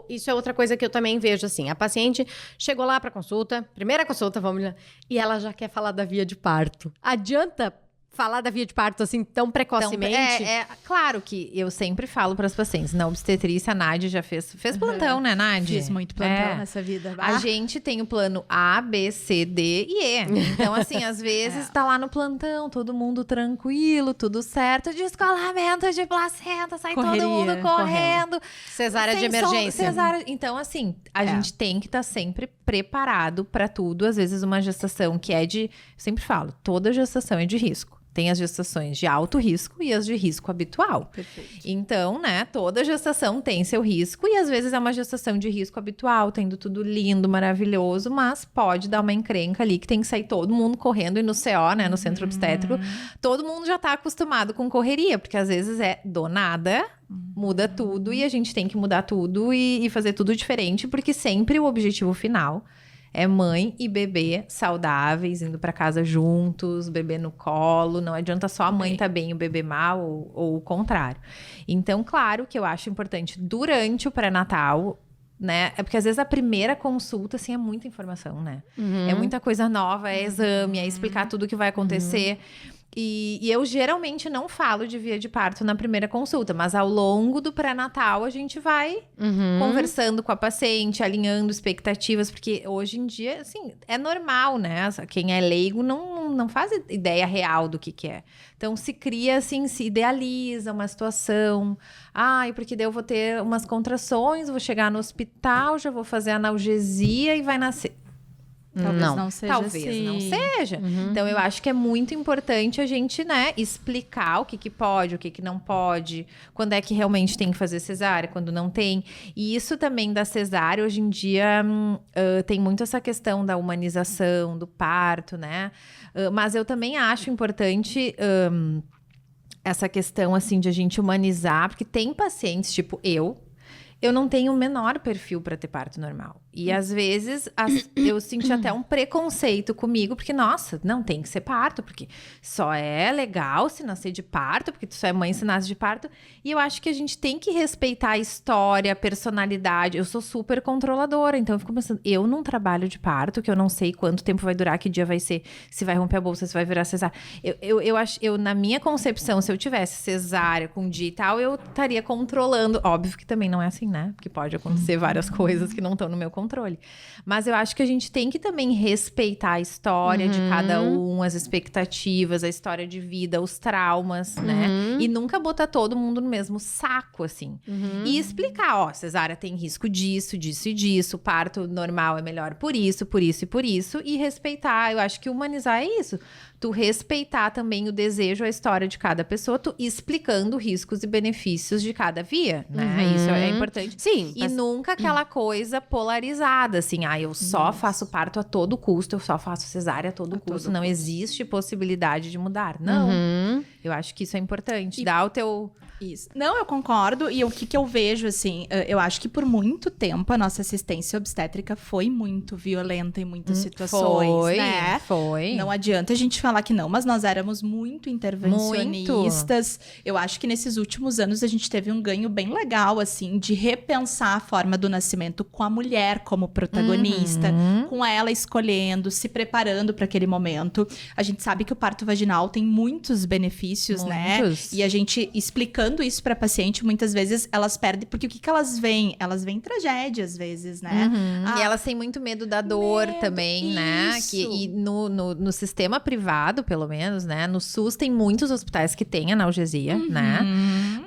isso é outra coisa que eu também vejo, assim, a paciente chegou lá pra consulta, primeira consulta, vamos lá, e ela já quer falar da via de parto. Adianta falar da via de parto, assim, tão precocemente? Então, claro que eu sempre falo para as pacientes, na obstetrícia, a Nádia já fez plantão, né, Nádia? Fiz muito plantão nessa vida. A gente tem o plano A, B, C, D e E. Então, assim, às vezes tá lá no plantão, todo mundo tranquilo, tudo certo, descolamento de placenta, sai todo mundo correndo. Cesárea de sem emergência. Então, assim, a gente tem que estar sempre preparado para tudo. Às vezes, uma gestação que é de... Eu sempre falo, toda gestação é de risco. Tem as gestações de alto risco e as de risco habitual. Perfeito. Então, né, toda gestação tem seu risco e às vezes é uma gestação de risco habitual, tendo tudo lindo, maravilhoso, mas pode dar uma encrenca ali que tem que sair todo mundo correndo e no CO, né, no centro obstétrico, todo mundo já tá acostumado com correria, porque às vezes é do nada, muda tudo e a gente tem que mudar tudo e fazer tudo diferente, porque sempre o objetivo final é mãe e bebê saudáveis, indo pra casa juntos, bebê no colo. Não adianta só a mãe tá bem e o bebê mal, ou o contrário. Então, claro que eu acho importante durante o pré-natal, né? É porque às vezes a primeira consulta, assim, é muita informação, né? É muita coisa nova, é exame, é explicar tudo o que vai acontecer. E eu geralmente não falo de via de parto na primeira consulta, mas ao longo do pré-natal a gente vai conversando com a paciente, alinhando expectativas, porque hoje em dia, assim, é normal, né? Quem é leigo não faz ideia real do que é. Então se cria, assim, se idealiza uma situação. Ai, porque daí eu vou ter umas contrações, vou chegar no hospital, já vou fazer analgesia e vai nascer. Talvez não seja Talvez assim. não seja. Então, eu acho que é muito importante a gente, né, explicar o que pode, o que não pode, quando é que realmente tem que fazer cesárea, quando não tem. E isso também da cesárea, hoje em dia, tem muito essa questão da humanização, do parto, né? Mas eu também acho importante... essa questão, assim, de a gente humanizar, porque tem pacientes, tipo eu não tenho o menor perfil para ter parto normal. E às vezes eu senti até um preconceito comigo, porque, nossa, não tem que ser parto, porque só é legal se nascer de parto, porque tu só é mãe se nasce de parto. E eu acho que a gente tem que respeitar a história, a personalidade. Eu sou super controladora, então eu fico pensando, eu não trabalho de parto, que eu não sei quanto tempo vai durar, que dia vai ser, se vai romper a bolsa, se vai virar cesárea. Eu na minha concepção, se eu tivesse cesárea com dia e tal, eu estaria controlando. Óbvio que também não é assim, né? Porque pode acontecer várias coisas que não estão no meu controle. controle. Mas eu acho que a gente tem que também respeitar a história de cada um, as expectativas, a história de vida, os traumas, né? E nunca botar todo mundo no mesmo saco, assim. E explicar, ó, cesárea tem risco disso, disso e disso, parto normal é melhor por isso, por isso e por isso. E respeitar, eu acho que humanizar é isso. Tu respeitar também o desejo, a história de cada pessoa, tu explicando riscos e benefícios de cada via, né? Isso é importante. Sim. E nunca aquela coisa polarizada, assim, eu só faço parto a todo custo, eu só faço cesárea a todo custo. Não existe possibilidade de mudar. Não. Eu acho que isso é importante. Dá o teu... Isso. Não, eu concordo. E o que eu vejo, assim, eu acho que por muito tempo a nossa assistência obstétrica foi muito violenta em muitas situações, né? Foi. Não adianta a gente falar que não, mas nós éramos muito intervencionistas. Eu acho que nesses últimos anos a gente teve um ganho bem legal, assim, de repensar a forma do nascimento com a mulher como protagonista, com ela escolhendo, se preparando para aquele momento. A gente sabe que o parto vaginal tem muitos benefícios, né? E a gente explicando isso para paciente, muitas vezes elas perdem, porque o que elas veem? Elas veem tragédia às vezes, né? E elas têm muito medo da dor também, né? E no sistema privado, pelo menos, né? No SUS tem muitos hospitais que têm analgesia, né?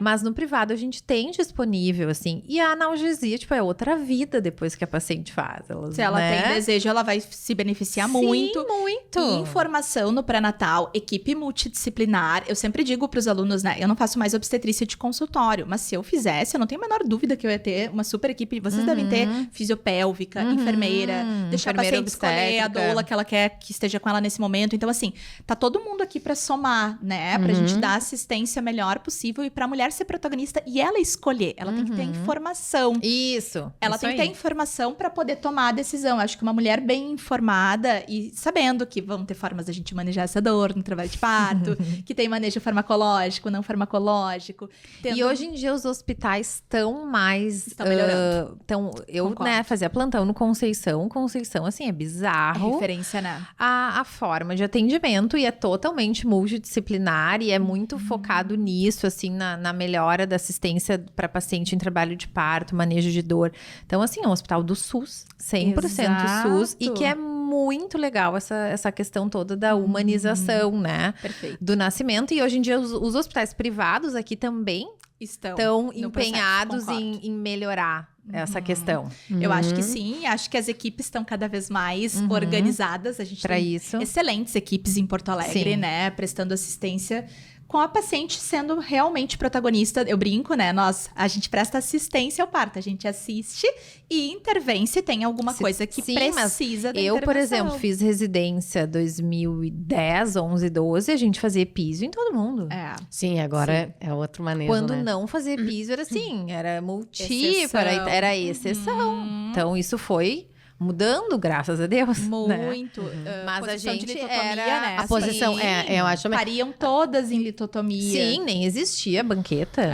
Mas no privado a gente tem disponível, assim. E a analgesia, tipo, é outra vida depois que a paciente faz. Se ela tem desejo, ela vai se beneficiar muito. Sim, muito. E informação no pré-natal, equipe multidisciplinar. Eu sempre digo para os alunos, né? Eu não faço mais obstetrícia de consultório, mas se eu fizesse, eu não tenho a menor dúvida que eu ia ter uma super equipe. Vocês devem ter fisiopélvica, enfermeira, deixar a paciente escolher a doula que ela quer que esteja com ela nesse momento. Então, assim, tá todo mundo aqui para somar, né? Pra gente dar a assistência melhor possível e pra mulher ser protagonista e ela escolher. Ela tem que ter informação. Isso. Ela tem que ter informação para poder tomar a decisão. Acho que uma mulher bem informada e sabendo que vão ter formas da gente manejar essa dor no trabalho de parto, que tem manejo farmacológico, não farmacológico. E hoje em dia os hospitais estão mais... Estão melhorando. Eu, né, fazia plantão no Conceição. Conceição, assim, é bizarro. É referência, né? A forma de atendimento e é totalmente multidisciplinar e é muito focado nisso, assim, na melhora da assistência para paciente em trabalho de parto, manejo de dor. Então, assim, é um hospital do SUS, 100% SUS, e que é muito legal essa questão toda da humanização, né? Perfeito. Do nascimento. E hoje em dia os hospitais privados aqui também estão empenhados em melhorar essa questão. Eu acho que sim, acho que as equipes estão cada vez mais organizadas. A gente tem excelentes equipes em Porto Alegre, né? Prestando assistência com a paciente sendo realmente protagonista. Eu brinco, né? A gente presta assistência ao parto, a gente assiste e intervém se tem alguma coisa que precisa da intervenção. Eu, por exemplo, fiz residência 2010, 11, 12, a gente fazia episo em todo mundo. Sim, agora é outro manejo, Quando né? não fazia episo era assim, era multíplo, era exceção. Então isso foi mudando, graças a Deus. Muito. Né? Mas a gente era... Né? A posição, eu acho... Pariam todas em litotomia. Sim, nem existia banqueta.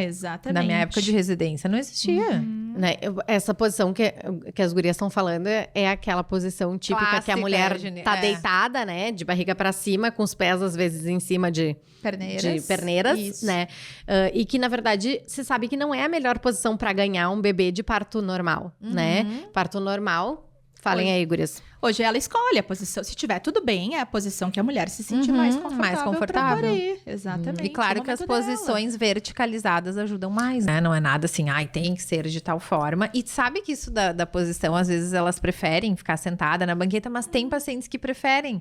Exatamente. Na minha época de residência não existia. Né? Essa posição que as gurias estão falando é aquela posição típica clássica, que a mulher tá deitada, né? De barriga pra cima, com os pés às vezes em cima de perneiras, né? E que, na verdade, você sabe que não é a melhor posição pra ganhar um bebê de parto normal, né? Parto normal, falem aí, gurias. Hoje ela escolhe a posição. Se tiver tudo bem, é a posição que a mulher se sente mais confortável. Pra parir. Exatamente. E claro que as posições verticalizadas ajudam mais, né? Não é nada assim, tem que ser de tal forma. E sabe que isso da posição, às vezes elas preferem ficar sentada na banqueta, mas tem pacientes que preferem,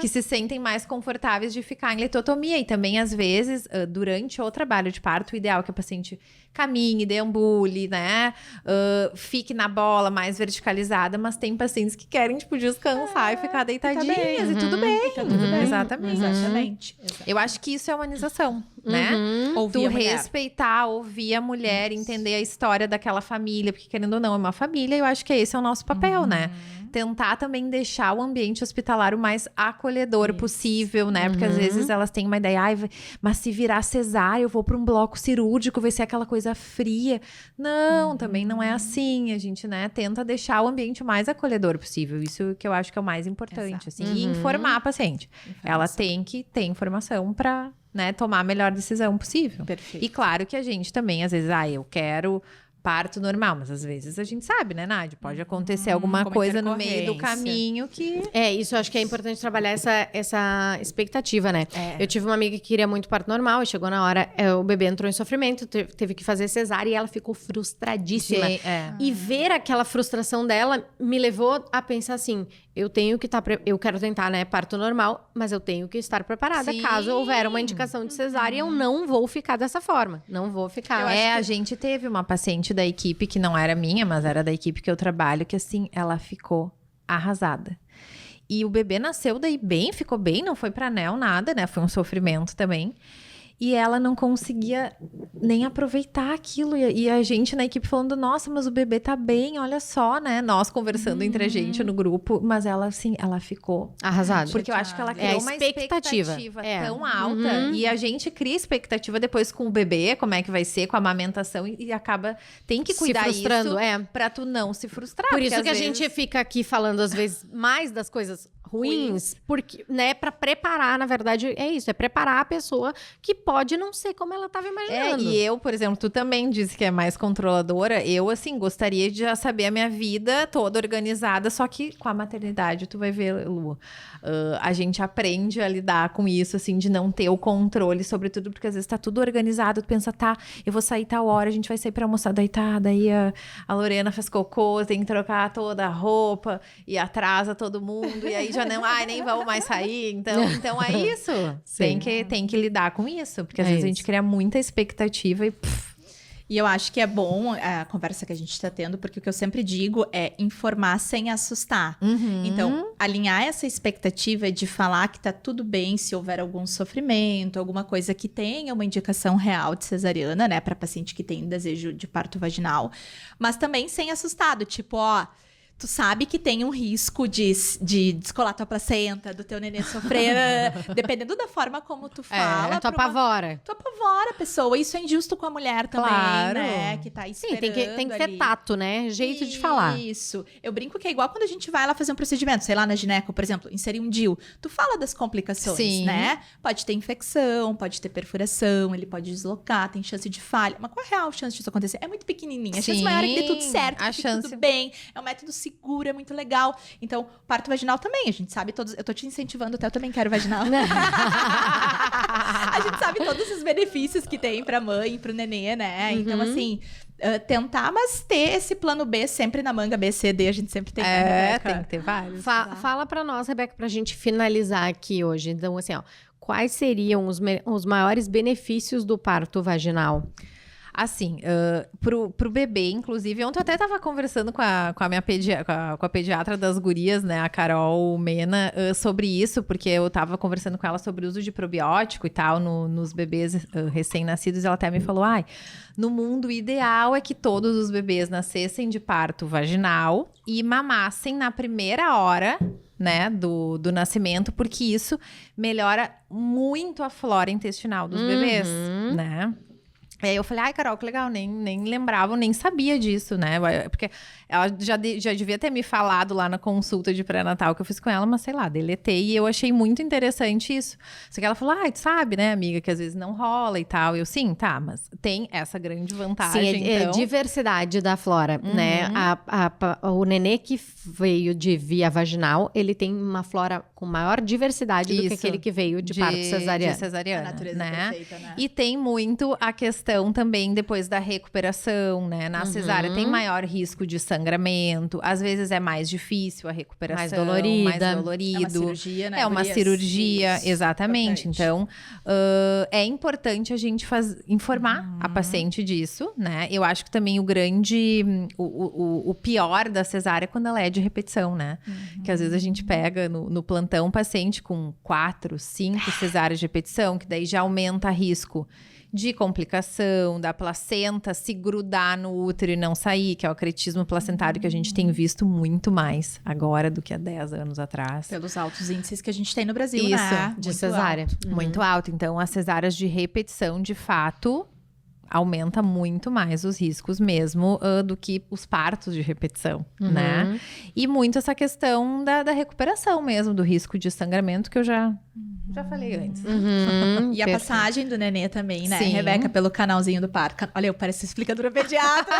que se sentem mais confortáveis de ficar em litotomia. E também, às vezes, durante o trabalho de parto, o ideal é que a paciente caminhe, deambule, né? Fique na bola mais verticalizada, mas tem pacientes que querem, tipo, descansar e ficar deitadinhas e tudo bem. Tá tudo bem. Exatamente. Eu acho que isso é humanização, né? Ouvir tu respeitar, ouvir a mulher, entender a história daquela família, porque querendo ou não, é uma família, eu acho que esse é o nosso papel, né? Tentar também deixar o ambiente hospitalar o mais acolhedor possível, né? Porque às vezes elas têm uma ideia, mas se virar cesárea, eu vou para um bloco cirúrgico, vai ser aquela coisa fria. Não, também não é assim. A gente, né, tenta deixar o ambiente o mais acolhedor possível. Isso que eu acho que é o mais importante, assim. E informar a paciente. Ela tem que ter informação para, né, tomar a melhor decisão possível. Perfeito. E claro que a gente também, às vezes, eu quero parto normal, mas às vezes a gente sabe, né, Nádia? Pode acontecer alguma coisa no meio do caminho que... Isso eu acho que é importante trabalhar essa expectativa, né? Eu tive uma amiga que queria muito parto normal e chegou na hora, o bebê entrou em sofrimento, teve que fazer cesárea e ela ficou frustradíssima. E ver aquela frustração dela me levou a pensar assim, eu quero tentar, né, parto normal, mas eu tenho que estar preparada. Caso houver uma indicação de cesárea, eu não vou ficar dessa forma. Não vou ficar. A gente teve uma paciente da equipe que não era minha, mas era da equipe que eu trabalho, que assim, ela ficou arrasada. E o bebê nasceu daí bem, ficou bem, não foi pra anel, nada, né? Foi um sofrimento também. E ela não conseguia nem aproveitar aquilo. E a gente na equipe falando, nossa, mas o bebê tá bem, olha só, né? Nós conversando entre a gente no grupo. Mas ela, assim, ela ficou... arrasada. Porque eu acho que ela criou uma expectativa tão alta. E a gente cria expectativa depois com o bebê, como é que vai ser, com a amamentação. E acaba... Tem que cuidar se frustrando, isso pra tu não se frustrar. Por isso que a gente fica aqui falando, às vezes, mais das coisas ruins, porque, né, pra preparar, na verdade, é isso, é preparar a pessoa que pode não ser como ela estava imaginando. E eu, por exemplo, tu também disse que é mais controladora, eu, assim, gostaria de já saber a minha vida toda organizada, só que com a maternidade, tu vai ver, Lu, a gente aprende a lidar com isso, assim, de não ter o controle sobre tudo, porque às vezes tá tudo organizado, tu pensa, tá, eu vou sair tal hora, a gente vai sair pra almoçar, daí a Lorena faz cocô, tem que trocar toda a roupa, e atrasa todo mundo, e aí já não, nem vamos mais sair. Então é isso. Tem que lidar com isso. Porque às vezes a gente cria muita expectativa e... E eu acho que é bom a conversa que a gente está tendo, porque o que eu sempre digo é informar sem assustar. Então, alinhar essa expectativa de falar que tá tudo bem se houver algum sofrimento, alguma coisa que tenha uma indicação real de cesariana, né? Para paciente que tem desejo de parto vaginal. Mas também sem assustado, tipo, tu sabe que tem um risco de descolar tua placenta, do teu nenê sofrer, dependendo da forma como tu fala. Tu apavora. Tu apavora a pessoa. Isso é injusto com a mulher também, né? Que tá esperando. Sim, tem que ter tato, né? Jeito de falar. Isso. Eu brinco que é igual quando a gente vai lá fazer um procedimento, sei lá, na gineco, por exemplo, inserir um DIU. Tu fala das complicações, né? Pode ter infecção, pode ter perfuração, ele pode deslocar, tem chance de falha. Mas qual é a real chance disso acontecer? É muito pequenininha. A chance maior é que dê tudo certo, que fique tudo bem. É um método seguro, é muito legal. Então, parto vaginal também, a gente sabe todos... Eu tô te incentivando, até eu também quero vaginal. A gente sabe todos os benefícios que tem pra mãe, pro nenê, né? Então, assim... tentar, mas ter esse plano B sempre na manga, B, C, D, a gente sempre tem. Tem que ter vários. Fala pra nós, Rebeca, pra gente finalizar aqui hoje. Então, assim, quais seriam os maiores benefícios do parto vaginal? Assim, pro bebê, inclusive, ontem eu até tava conversando com a minha com a pediatra das gurias, né, a Carol Mena, sobre isso, porque eu tava conversando com ela sobre o uso de probiótico e tal nos bebês recém-nascidos, e ela até me falou, no mundo ideal é que todos os bebês nascessem de parto vaginal e mamassem na primeira hora, né, do nascimento, porque isso melhora muito a flora intestinal dos bebês, né? E aí eu falei, Carol, que legal, nem lembrava, nem sabia disso, né? Porque ela já devia ter me falado lá na consulta de pré-natal que eu fiz com ela, mas sei lá, deletei. E eu achei muito interessante isso. Só que ela falou, tu sabe, né, amiga, que às vezes não rola e tal. Eu, sim, tá, mas tem essa grande vantagem, Sim, é diversidade da flora, né? O nenê que veio de via vaginal, ele tem uma flora com maior diversidade do que aquele que veio de parto cesariana. A natureza perfeita, né? E tem muito a questão também depois da recuperação, né? Na cesárea tem maior risco de sangramento, às vezes é mais difícil a recuperação, mais dolorido. É uma cirurgia, né? É uma cirurgia, isso, exatamente. importante. Então, é importante a gente informar a paciente disso, né? Eu acho que também o pior da cesárea é quando ela é de repetição, né? Que às vezes a gente pega no plantão um paciente com 4, 5 cesáreas de repetição, que daí já aumenta risco de complicação, da placenta se grudar no útero e não sair, que é o acretismo placentário que a gente tem visto muito mais agora do que há 10 anos atrás. Pelos altos índices que a gente tem no Brasil, isso, né? De cesárea. Muito alto. Então, as cesáreas de repetição, de fato, aumenta muito mais os riscos mesmo do que os partos de repetição, né? E muito essa questão da recuperação mesmo, do risco de sangramento, que eu já Já falei antes. Uhum, E a perfeito. passagem do nenê também, né? Sim. Rebeca, pelo canalzinho do parque. Olha, eu pareço explicadora pediatra.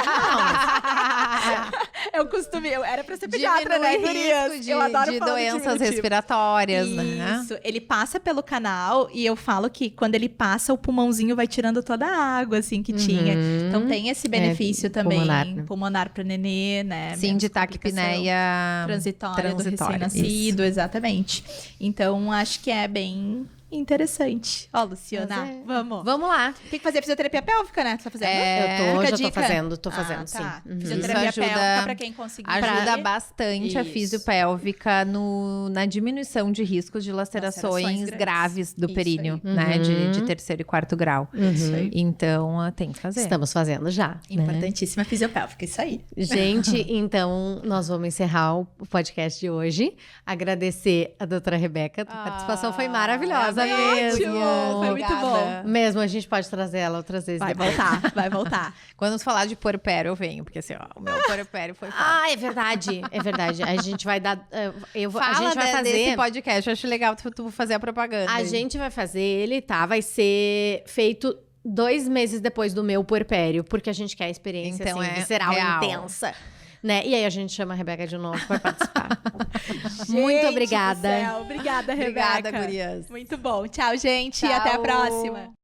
Eu costume, eu era pra ser pediatra, né, Diminui gurias? risco Eu adoro de falar do doenças diminutivo. respiratórias, né? Isso, ele passa pelo canal e eu falo que quando ele passa, o pulmãozinho vai tirando toda a água, assim, que tinha. Então tem esse benefício também, pulmonar, né? pro nenê, né? Sim, menos de complicação taquipneia transitória do transitória, recém-nascido, exatamente. Então, acho que é bem interessante. Ó, Luciana, Mas é. vamos. Vamos lá. Tem que fazer fisioterapia pélvica, né? Tu tá fazendo? É, Eu Fica a já tô dica. fazendo, Tá. sim. Uhum. Fisioterapia Isso ajuda- pélvica pra quem conseguir. Ajuda fazer. bastante a Isso. fisiopélvica na diminuição de riscos de lacerações Lacerações graves do Isso períneo, aí. né? Uhum. De terceiro e quarto grau. Isso aí. Então, tem que fazer. Estamos fazendo já. né? Importantíssima fisiopélvica, isso aí. Gente, então nós vamos encerrar o podcast de hoje. Agradecer a doutora Rebeca. A participação foi maravilhosa mesmo. Foi muito bom. Mesmo, a gente pode trazer ela outras vezes. Vai depois. voltar, vai voltar. Quando falar de puerpério, eu venho, porque assim, ó, o meu puerpério foi foda. Ah, é verdade. É verdade. A gente vai dar. A Fala gente vai fazer. desse podcast, eu acho legal tu fazer a propaganda. A gente vai fazer ele, tá? Vai ser feito 2 meses depois do meu puerpério, porque a gente quer a experiência Então, assim, é visceral, real. intensa. Né? E aí a gente chama a Rebeca de novo para participar. Gente Muito do obrigada. céu, obrigada, Rebeca. Obrigada, gurias. Muito bom. Tchau, gente. Tchau. Até a próxima.